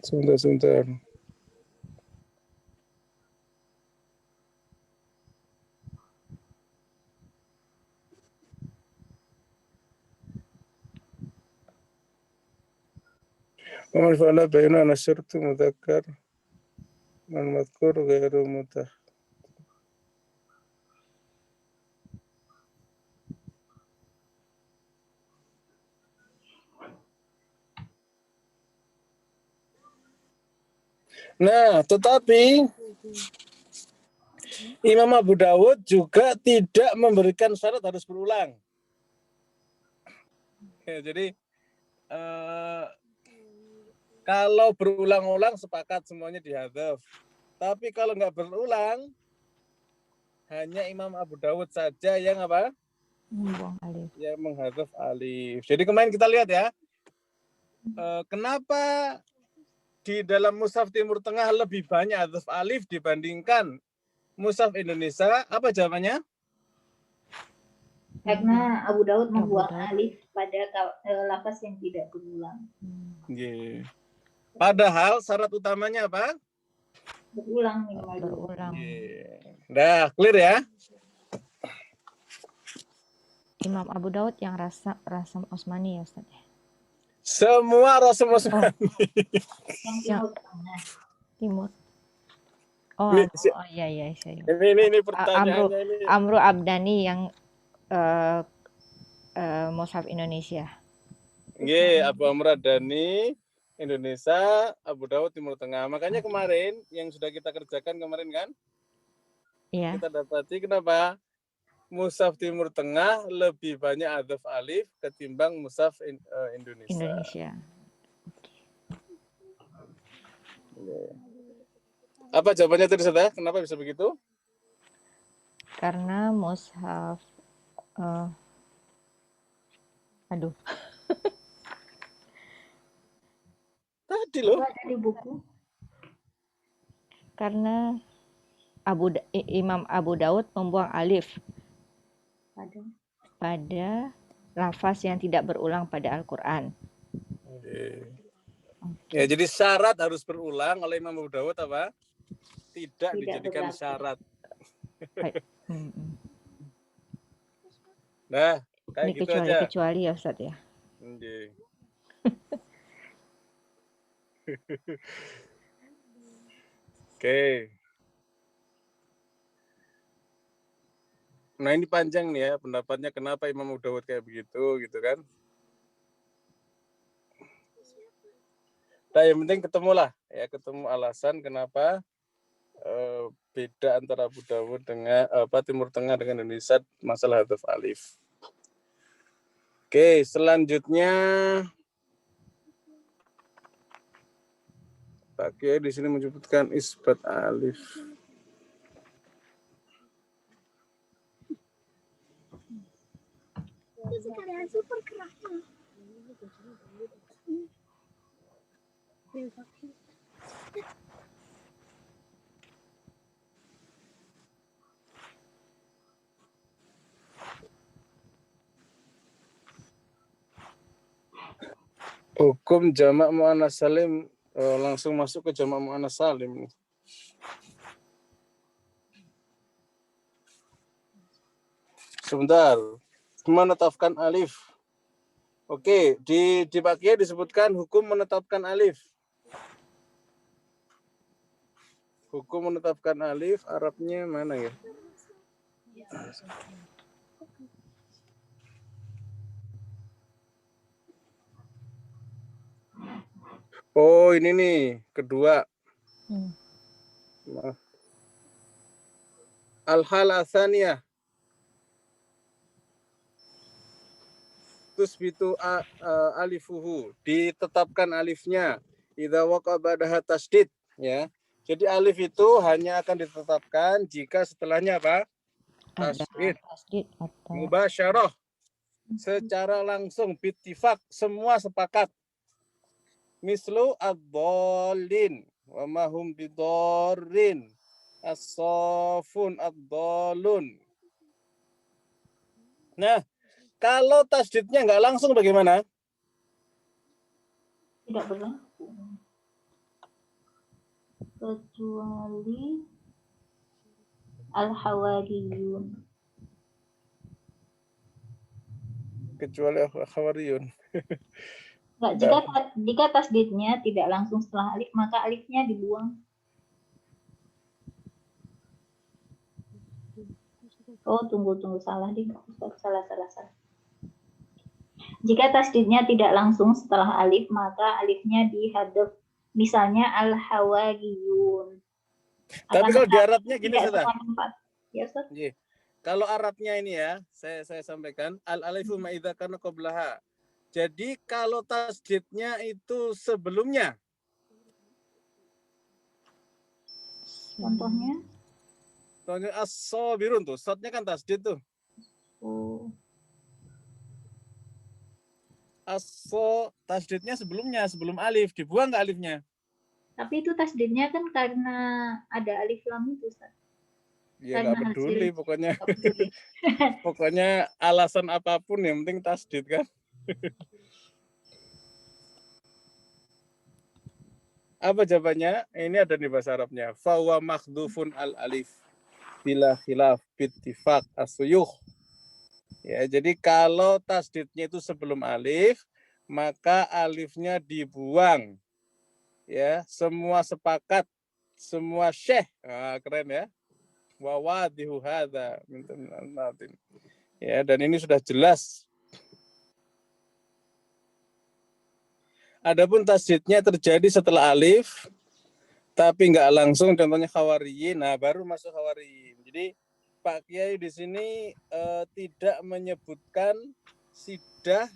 Sebentar. ومن فعل بين نشرت مذكر المذكور غير متح. Nah, tetapi Imam Abu Dawud juga tidak memberikan syarat harus berulang. Ya, jadi kalau berulang-ulang sepakat semuanya dihadzaf. Tapi kalau nggak berulang, hanya Imam Abu Dawud saja yang apa? Membuang alif. Yang menghadzaf alif. Jadi kemarin kita lihat ya, kenapa di dalam Mushaf Timur Tengah lebih banyak hadzaf alif dibandingkan Mushaf Indonesia? Apa jawabannya? Karena Abu Daud membuang alif pada lafaz yang tidak berulang. Yeah. Padahal syarat utamanya apa? Berulang minimal. Berulang. Yeah. Dah, clear ya? Imam Abu Daud yang Rasam Osmani ya Ustaz. Semua Rasul Osmani. Yang Timur. Iya. Ini pertanyaannya ini. Amru Abdani yang Mushaf Indonesia. Abu Amr Adani Indonesia, Abu Dawud Timur Tengah. Makanya kemarin yang sudah kita kerjakan kemarin kan? Iya. Kita dapati kenapa Mushaf Timur Tengah lebih banyak hadzaf alif ketimbang Mushaf Indonesia. Apa jawabannya tadi, Ustaz? Kenapa bisa begitu? Karena Mushaf Eh, aduh, Tadi Itu loh. ada di buku. karena Imam Abu Daud membuang alif Ada. pada lafaz yang tidak berulang pada Al-Quran. Ya, jadi syarat harus berulang oleh Imam Abu Dawud apa? Tidak dijadikan berlaku. syarat. Mm-mm. Nah, kayak Ini gitu aja. kecuali ya Ustadz ya. Oke. Oke. Nah, ini panjang nih ya pendapatnya kenapa Imam Abu Dawud kayak begitu gitu kan. Nah, yang penting ketemulah ya, ketemu alasan kenapa beda antara Abu Dawud dengan Timur Tengah dengan Indonesia masalah huruf alif. Oke, selanjutnya Pak Kiai di sini menyebutkan isbat alif. Hukum jamak muannas salim, langsung masuk ke jamak muannas salim. Sebentar, menetapkan alif. Oke, di Pak Kiai disebutkan hukum menetapkan alif. Hukum menetapkan alif, Arabnya mana ya? Oh, ini nih, kedua. Maaf. Al-hal atsaniyah. Tusbitu alifuhu, ditetapkan alifnya. Idza waqa ba'daha tasydid, ya. Jadi alif itu hanya akan ditetapkan jika setelahnya apa? Ada Tasydid. tasdid atau Mubasyarah. Secara langsung, bittifaq, semua sepakat. Mislu ad-dallin wa ma hum bidorrin. As-safun ad-dallun. Nah, kalau tasdidnya nggak langsung bagaimana? Tidak berlaku. Kecuali al-hawariyun. Kecuali khawariyun. Enggak, jika tasdidnya tidak langsung setelah alif, maka alifnya dibuang. Oh, tunggu, salah deh. Salah. Jika tasdidnya tidak langsung setelah alif, maka alifnya dihadaf. Misalnya al-hawariyun. Tapi kalau di Arabnya gini, tidak Ustaz. semua tempat. Ya, Ustaz. Kalau Arabnya ini ya, saya sampaikan al-alifu ma'idza kana qablaha. Jadi kalau tasdidnya itu sebelumnya. Contohnya? Contohnya as-sabirun tuh, shadnya kan tasdid tuh. Oh. Tasdidnya sebelum alif, dibuang nggak alifnya? Tapi itu tasdidnya kan karena ada alif lam itu, Ustaz. Ya nggak peduli, pokoknya. Nggak peduli. Pokoknya alasan apapun yang penting tasdid kan. Apa jawabannya? Ini ada di bahasa Arabnya. Fawa makhdufun al-alif bila khilaf bittifaq as-suyukh. Ya, jadi kalau tasdidnya itu sebelum alif, maka alifnya dibuang. Ya, semua sepakat, semua syekh. Keren ya. Wa wadihu hadza. Ya, dan ini sudah jelas. Adapun tasdidnya terjadi setelah alif, tapi nggak langsung, contohnya khawariyin, nah baru masuk khawariyin. Jadi Pak Kiai di sini tidak menyebutkan sidah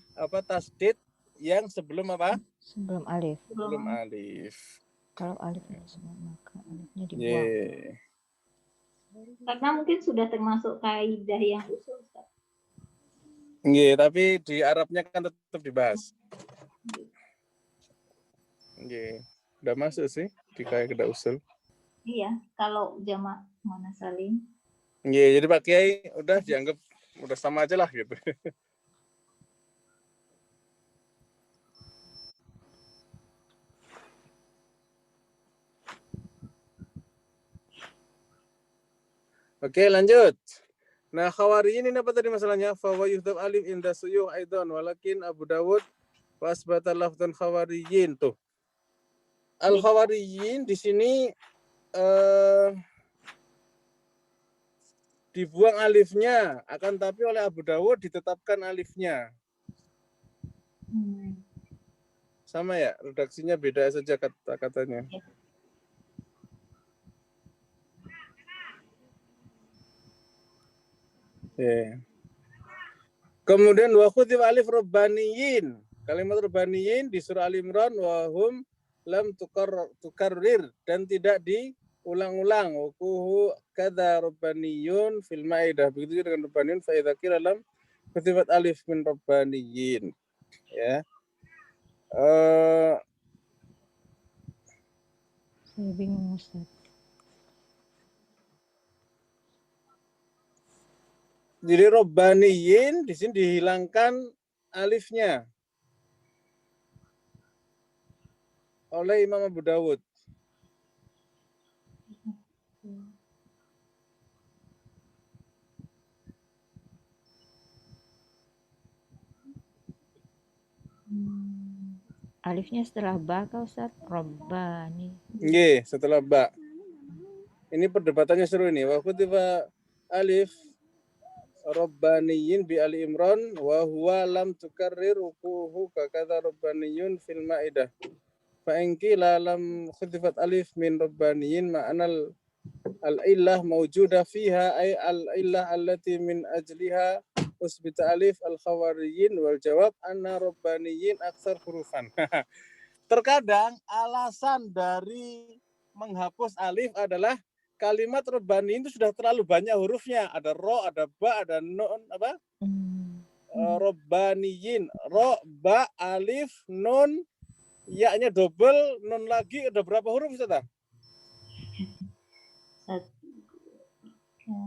tasdid yang sebelum apa? Sebelum alif. Sebelum alif. Kalau alifnya sebelum, maka alifnya dibuang. Karena mungkin sudah termasuk kaidah yang usul, Ustaz. Nggih, tapi di Arabnya kan tetap dibahas. Nggih. Udah masuk sih di kaidah usul. Iya, kalau jamak mana salim. Nggih, jadi Pak Kiai udah dianggap udah sama aja lah gitu. Oke, lanjut. Nah, khawariyin ini apa tadi masalahnya? Fa wa yuhdab alif inda suyuh aidan walakin Abu Dawud wa asbata lafdhan khawariyin tuh. Al khawariyin di sini dibuang alifnya, akan tapi oleh Abu Dawud ditetapkan alifnya. Sama ya, redaksinya beda saja kata-katanya. Yeah. Kemudian wa khudhif alif rabbaniyin. Kalimat rabbaniyin di surah Al-Imran wa hum lam tukarrir dan tidak diulang-ulang. Wuquhu kadza rabbaniyun fil maidah. Begitu juga dengan rabbaniyun fa idza qila lam khudhifat alif min rabbaniyin. Ya. Saya bingung Ustaz. Jadi robbaniyin di sini dihilangkan alifnya oleh Imam Abu Dawud. Alifnya setelah ba kah Ustaz? Robbani. Nggih, setelah ba. Ini perdebatannya seru ini. Wa khutifa alif Rabbaniyin bi Ali Imran wa huwa lam tukarrir rukuhu kakata Rabbaniyun fil Maidah. Fa in qila lam khudifat alif min Rabbaniyin ma'anal al-illah mawjudah fiha ay al-illah allati min ajliha usbita alif al-khawariyin wal jawab anna Rabbaniyin aksar hurufan. Terkadang alasan dari menghapus alif adalah kalimat Rabbani itu sudah terlalu banyak hurufnya. Ada ro, ada ba, ada nun, apa? Rabbaniyin. Ro, ba, alif, nun, ya-nya double, nun lagi, ada berapa huruf, Ustaz? 1, 2, 3,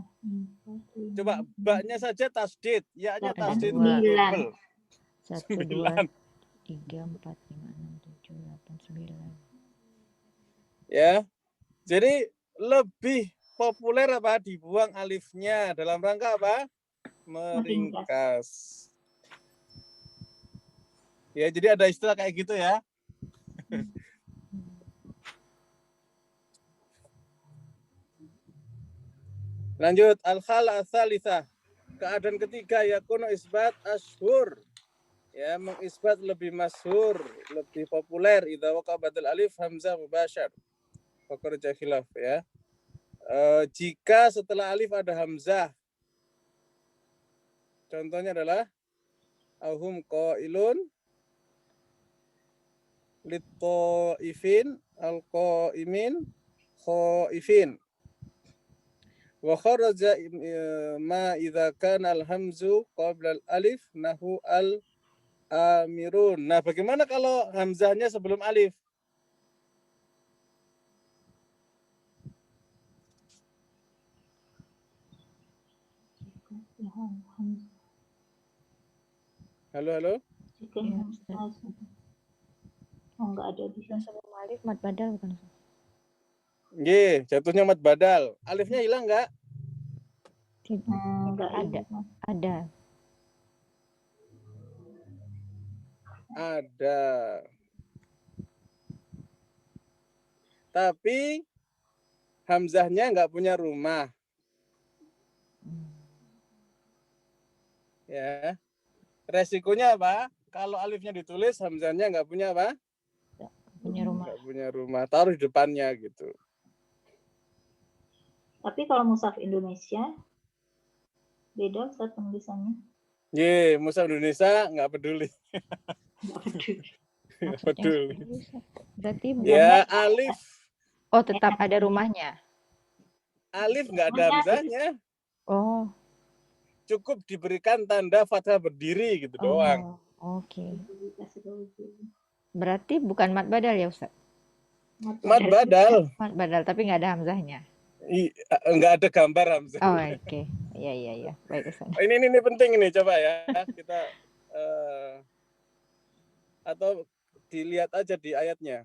4, 5. Coba ba-nya saja tasdid, ya-nya Ada tasdid dua. double. 1, 2, 3, 4, 5, 6, 7, 8, 9. Ya. Jadi lebih populer apa? Dibuang alifnya dalam rangka apa? Meringkas. Ya, jadi ada istilah kayak gitu ya. Lanjut, al-khala tsalitsah. Keadaan ketiga yakunu isbat asyhur. Ya, mengisbat lebih masyhur, lebih populer idza waqa badal alif hamzah mubasyar. Fakarja khilaf ya. Jika setelah alif ada hamzah. Contohnya adalah auhum qailun lit-qaifin al-qaimin khaifin. Wa kharaja ma idza kana al-hamzu qabla al-alif nahu al-amirun. Nah, bagaimana kalau hamzahnya sebelum alif? Halo, halo. Ya, Ustaz. Oh, enggak ada di sini. Sebelum alif mad badal bukan Ustaz? Nggih, jatuhnya mad badal. Alifnya hilang enggak? Enggak Ada. Ada. Ada. Tapi hamzahnya enggak punya rumah. Ya. Resikonya apa? Kalau alifnya ditulis, hamzahnya enggak punya apa? Punya rumah. Enggak punya rumah. Taruh di depannya gitu. Tapi kalau mushaf Indonesia beda Ustaz penulisannya. Ye, mushaf Indonesia enggak peduli. Enggak peduli. Enggak peduli. Berarti Ya, alif. oh tetap ada rumahnya. Alif enggak ada hamzahnya. Oh. cukup diberikan tanda fathah berdiri gitu doang. Oh, oke. Berarti bukan mat badal ya Ustaz? Mat badal. Mat badal tapi nggak ada hamzahnya. Enggak ada gambar Hamzah. Oh, oke. Iya. Baik Ustaz. Ini penting ini, coba ya kita atau dilihat aja di ayatnya.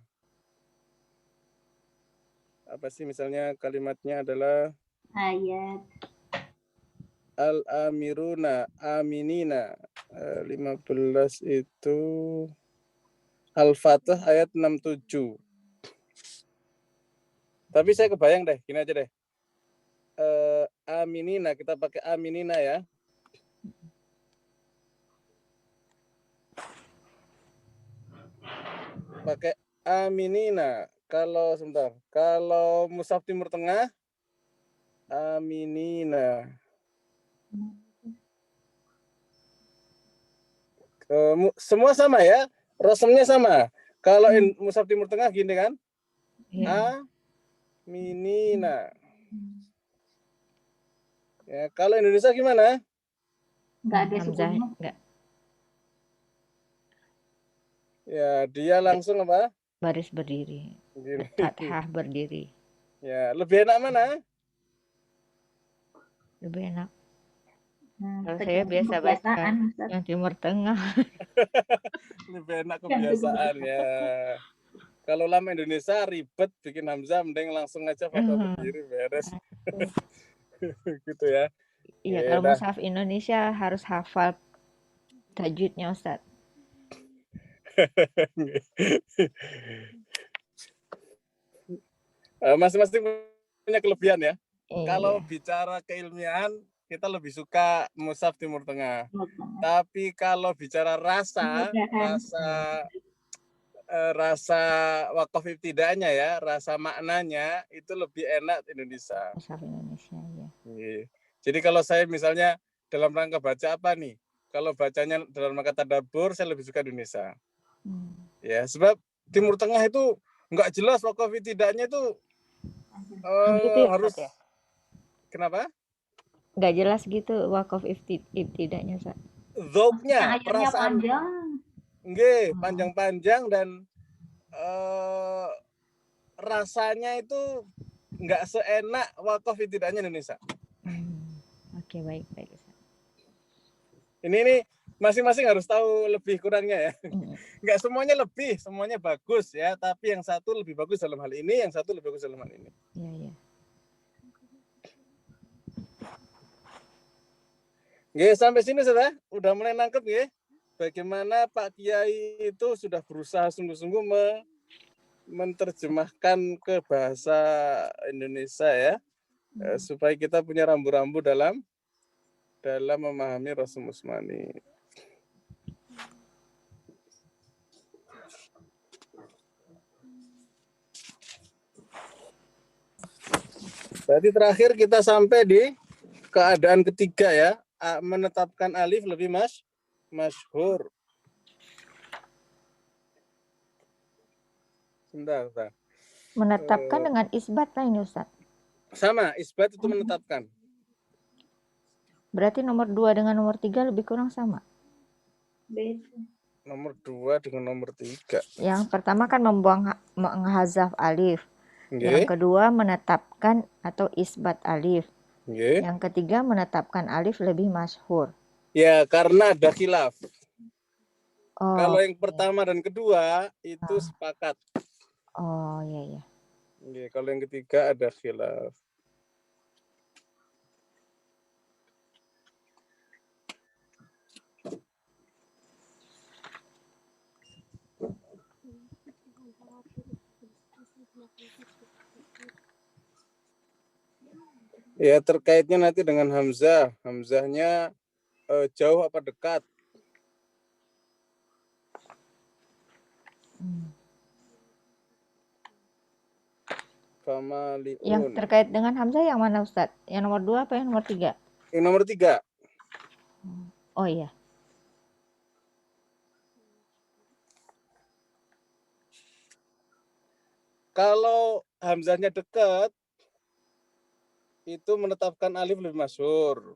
Apa sih misalnya kalimatnya adalah Ayat al-amiruna aminina 15 itu Al-Fatih ayat 67. Tapi saya kebayang deh, gini aja deh. Aminina, kita pakai aminina ya. Pakai aminina. Kalau sebentar, kalau mushaf Timur Tengah aminina. Semua sama ya, rosemnya sama. Kalau mushaf Timur Tengah gini kan, aminina. Ya, kalau Indonesia gimana? nggak ada Hamzah sukunnya. nggak, Ya, dia langsung apa? baris berdiri. Gini. Fathah berdiri. Ya, lebih enak mana? Lebih enak. Kalau saya Tergantung biasa baca kebiasaan, Ustaz. yang Timur Tengah. Lebih enak kebiasaan ya. Kalau lama Indonesia ribet bikin hamzah, mending langsung aja fathah berdiri beres. Gitu ya. Iya, Ya, kalau dah. mushaf Indonesia harus hafal tajwidnya Ustaz. Masing-masing punya kelebihan ya. Iya. Kalau bicara keilmiahan, kita lebih suka mushaf Timur Tengah. Tapi kalau bicara rasa wakaf ibtidanya ya, rasa maknanya itu lebih enak Indonesia. Mushaf Indonesia ya. Jadi kalau saya misalnya dalam rangka baca apa nih? Kalau bacanya dalam rangka tadabbur, saya lebih suka Indonesia. Ya, sebab Timur Tengah itu nggak jelas wakaf ibtidanya itu harus ya? Kenapa? Nggak jelas gitu wakaf ibtidanya Ustaz. Dzauqnya, Ayatnya perasaan panjang. nggih, panjang-panjang dan rasanya itu nggak seenak wakaf ibtidanya Indonesia. Oke, baik Ustaz. Ini masing-masing harus tahu lebih kurangnya ya. Nggak semuanya lebih, semuanya bagus ya. Tapi yang satu lebih bagus dalam hal ini, yang satu lebih bagus dalam hal ini. Iya. Nggih, sampai sini sudah mulai nangkep nggih. Bagaimana Pak Kiai itu sudah berusaha sungguh-sungguh menerjemahkan ke bahasa Indonesia ya. Supaya kita punya rambu-rambu dalam memahami Rasul Usmani. Berarti terakhir kita sampai di keadaan ketiga ya, menetapkan alif lebih masyhur. Sebentar. Menetapkan dengan isbat lah ini Ustaz. Sama, isbat itu menetapkan. Berarti nomor 2 dengan nomor 3 lebih kurang sama. Beda. Nomor 2 dengan nomor 3. Yang pertama kan menghazaf alif. Okay. Yang kedua menetapkan atau isbat alif. Okay. Yang ketiga menetapkan alif lebih masyhur. Ya, karena ada khilaf. Kalau yang Okay. pertama dan kedua itu sepakat. Oh, iya. Okay, kalau yang ketiga ada khilaf. Ya, terkaitnya nanti dengan hamzah. Hamzahnya jauh apa dekat? Famaliun. Yang terkait dengan hamzah yang mana Ustaz? Yang nomor 2 apa yang nomor 3? Yang nomor 3. Oh iya. Kalau hamzahnya dekat, itu menetapkan alif lebih masyhur.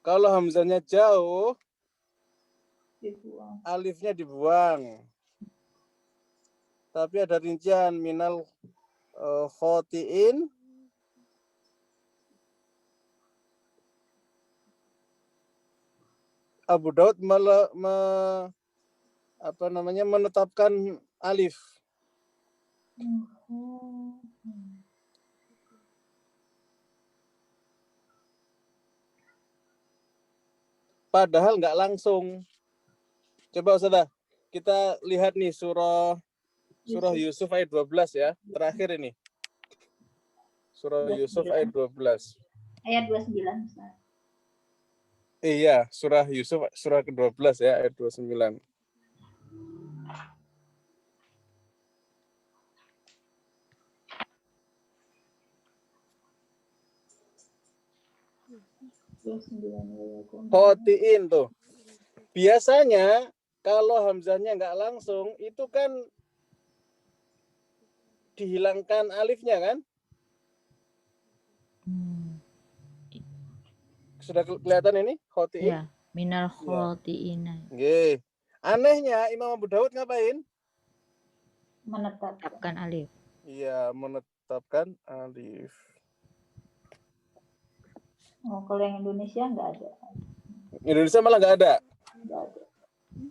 Kalau hamzahnya jauh, Dibuang. alifnya dibuang. Tapi ada rincian minal khotiin Abu Daud menetapkan alif. Padahal nggak langsung. Coba Ustazah, kita lihat nih surah Yusuf ayat 12 ya. Terakhir ini. Surah Yusuf ayat 12. Ayat 29. Ustaz. Iya, surah Yusuf surah ke-12 ya, ayat 29. Khotiin tuh. Biasanya kalau hamzahnya nggak langsung itu kan dihilangkan alifnya kan? Sudah kelihatan ini khotiin? Ya, minal khotiina. Nggih. Anehnya Imam Abu Daud ngapain? Menetapkan alif. Iya, menetapkan alif. Oh, kalau yang Indonesia nggak ada. Indonesia malah nggak ada. Nggak ada.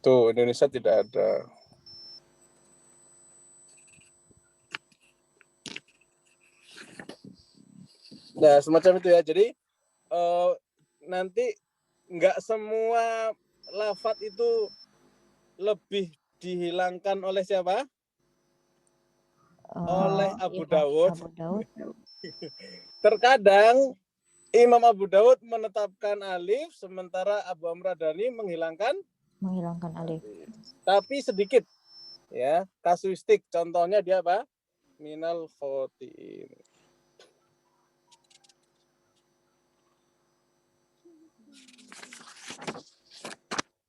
Tuh, Indonesia tidak ada. Nah, semacam itu ya. Jadi nanti nggak semua lafaz itu lebih dihilangkan oleh siapa? Oleh Abu Daud. Abu Daud. Terkadang Imam Abu Daud menetapkan alif, sementara Abu Amr Adani menghilangkan alif. Tapi sedikit, ya, kasuistik. Contohnya dia apa? Minal khotiin.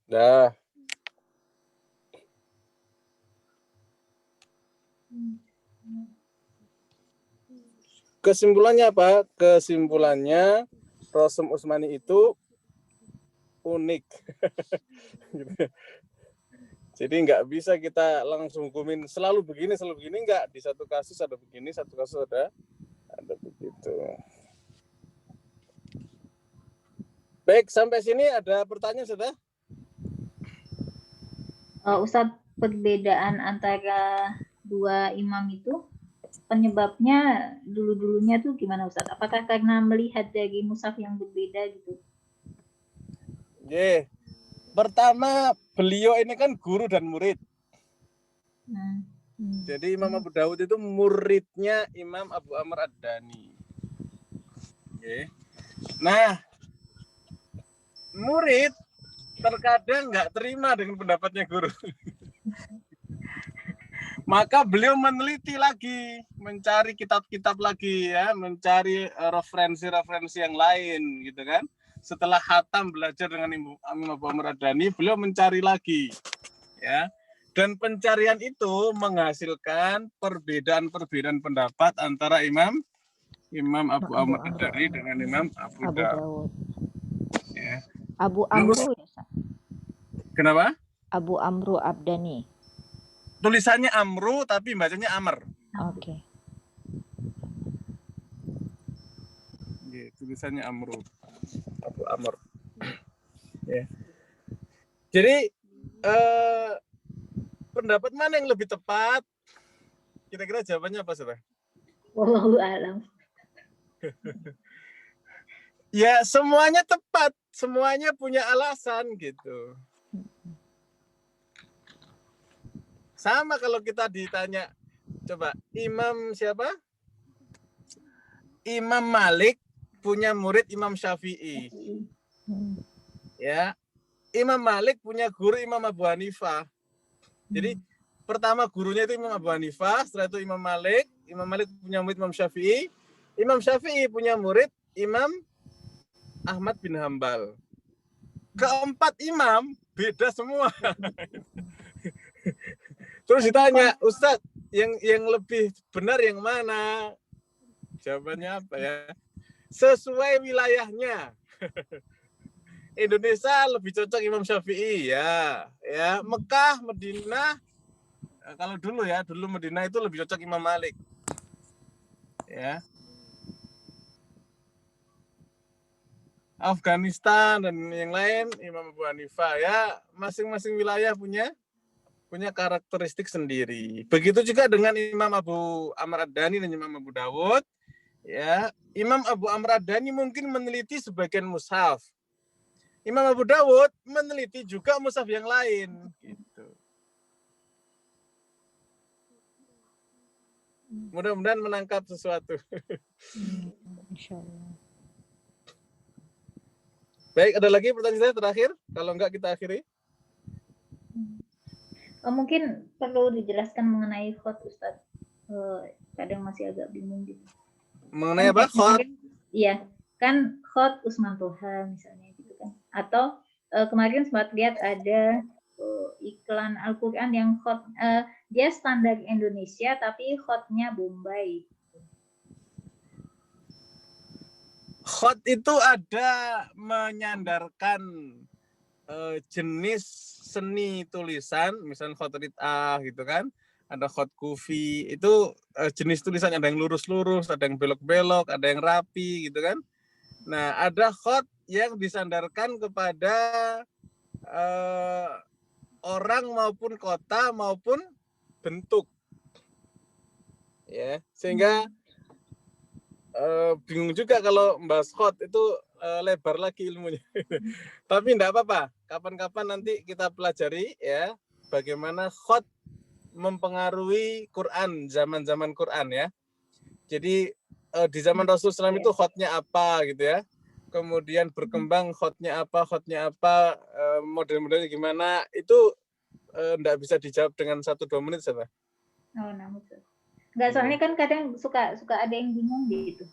Dah. Kesimpulannya apa? Kesimpulannya Rosem Usmani itu unik. Jadi nggak bisa kita langsung hukumin selalu begini, nggak. Di satu kasus ada begini, satu kasus ada begitu. Baik, sampai sini ada pertanyaan sudah? Ustadz, perbedaan antara dua imam itu penyebabnya dulunya tuh gimana Ustadz? Apakah karena melihat dari mushaf yang berbeda gitu? Yeah. Pertama, beliau ini kan guru dan murid. Jadi Imam Abu Daud itu muridnya Imam Abu Amr Ad-Dani. Okay. Nah, murid terkadang nggak terima dengan pendapatnya guru. Maka beliau meneliti lagi, mencari kitab-kitab lagi ya, mencari referensi-referensi yang lain gitu kan. Setelah khatam belajar dengan Imam Abu Amr Ad-Dani, beliau mencari lagi ya. Dan pencarian itu menghasilkan perbedaan-perbedaan pendapat antara Imam Abu Amr Ad-Dani dengan Imam Abu Daud. Ya. Abu Amru ya, Kenapa? Abu Amru Abdani. Tulisannya Amru tapi bacanya Amr. Oke. Yeah, tulisannya Amru. Abu Amr. Yeah. Jadi pendapat mana yang lebih tepat? Kira-kira jawabannya apa, Saudara? Wallahu a'lam. Ya, semuanya tepat, semuanya punya alasan gitu. Sama kalau kita ditanya, coba Imam siapa? Imam Malik punya murid Imam Syafi'i. Ya. Imam Malik punya guru Imam Abu Hanifah. Jadi pertama gurunya itu Imam Abu Hanifah, setelah itu Imam Malik punya murid Imam Syafi'i punya murid Imam Ahmad bin Hambal. Keempat imam beda semua. Terus ditanya, Ustadz, yang lebih benar yang mana? Jawabannya apa ya? Sesuai wilayahnya. Indonesia lebih cocok Imam Syafi'i ya. Mekah, Madinah, kalau dulu Madinah itu lebih cocok Imam Malik. Ya. Afghanistan dan yang lain Imam Abu Hanifah ya, masing-masing wilayah punya karakteristik sendiri. Begitu juga dengan Imam Abu Amr Ad-Dani dan Imam Abu Dawud. Ya, Imam Abu Amr Ad-Dani mungkin meneliti sebagian mushaf. Imam Abu Dawud meneliti juga mushaf yang lain gitu. Mudah-mudahan menangkap sesuatu. Insyaallah. Baik, ada lagi pertanyaan saya terakhir? Kalau enggak kita akhiri. Mungkin perlu dijelaskan mengenai khot, Ustaz. Kadang masih agak bingung gitu. Mengenai apa? Khot? Iya, kan khot Usman Toha misalnya gitu kan. Atau kemarin sempat lihat ada iklan Al-Quran yang khot, dia standar Indonesia tapi khotnya Bombay. Khot itu ada menyandarkan jenis seni tulisan, misalnya khot rid'ah gitu kan, ada khot kufi, itu jenis tulisan, ada yang lurus-lurus, ada yang belok-belok, ada yang rapi gitu kan. Nah, ada khot yang disandarkan kepada orang maupun kota maupun bentuk, ya, sehingga bingung juga kalau membahas khot itu lebar lagi ilmunya. Tapi enggak apa-apa, kapan-kapan nanti kita pelajari ya bagaimana khot mempengaruhi Quran, zaman-zaman Quran ya. Jadi di zaman Rasulullah SAW itu khotnya apa gitu ya. Kemudian berkembang khotnya apa, model-modelnya gimana, itu enggak bisa dijawab dengan 1-2 menit saja. Oh, nah, betul. Enggak, soalnya kan kadang suka ada yang bingung gitu.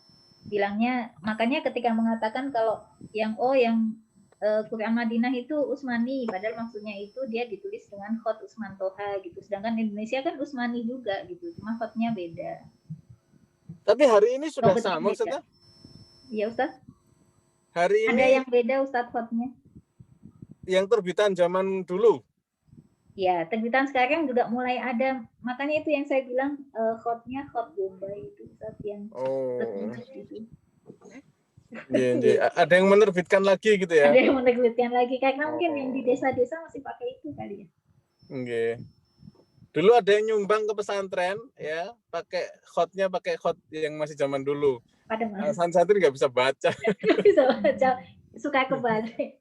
Bilangnya, makanya ketika mengatakan kalau yang Quran Madinah itu Utsmani, padahal maksudnya itu dia ditulis dengan khot Usman Toha gitu. Sedangkan Indonesia kan Utsmani juga gitu, cuma khotnya beda. Tapi hari ini sudah sama, Ustaz? Iya, Ustaz. Hari ini ada yang beda, Ustaz, khotnya. Yang terbitan zaman dulu. Ya, terbitan sekarang juga mulai ada. Makanya itu yang saya bilang khotnya khot Bombay itu, Ustaz, yang gitu. Ada yang menerbitkan lagi gitu ya? Ada yang menerbitkan lagi, karena mungkin yang di desa-desa masih pakai itu kali ya. Dulu ada yang nyumbang ke pesantren ya, pakai khot yang masih zaman dulu. Santri nggak bisa baca. Bisa baca, suka kebalik.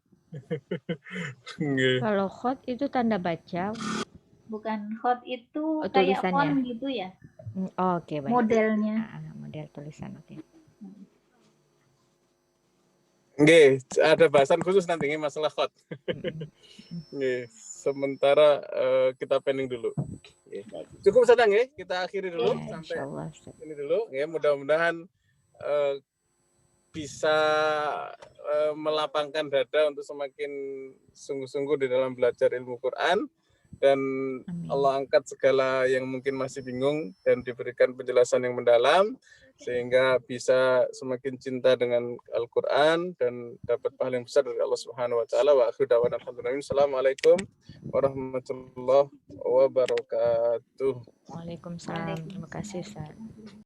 Kalau khot itu tanda baca. Bukan, khot itu kayak font gitu ya. Oke, baik. Modelnya. Model tulisan, oke. Ada bahasan khusus nanti masalah khot. Sementara kita pending dulu. Cukup sedang ya, kita akhiri dulu sampai ini dulu. Ya, mudah-mudahan bisa melapangkan dada untuk semakin sungguh-sungguh di dalam belajar ilmu Quran, dan Allah angkat segala yang mungkin masih bingung dan diberikan penjelasan yang mendalam sehingga bisa semakin cinta dengan Al-Quran dan dapat pahala yang besar dari Allah Subhanahu wa taala. Wa akhiru da'wana alhamdulillah. Assalamualaikum warahmatullahi wabarakatuh. Waalaikumsalam. Terima kasih, Ustaz.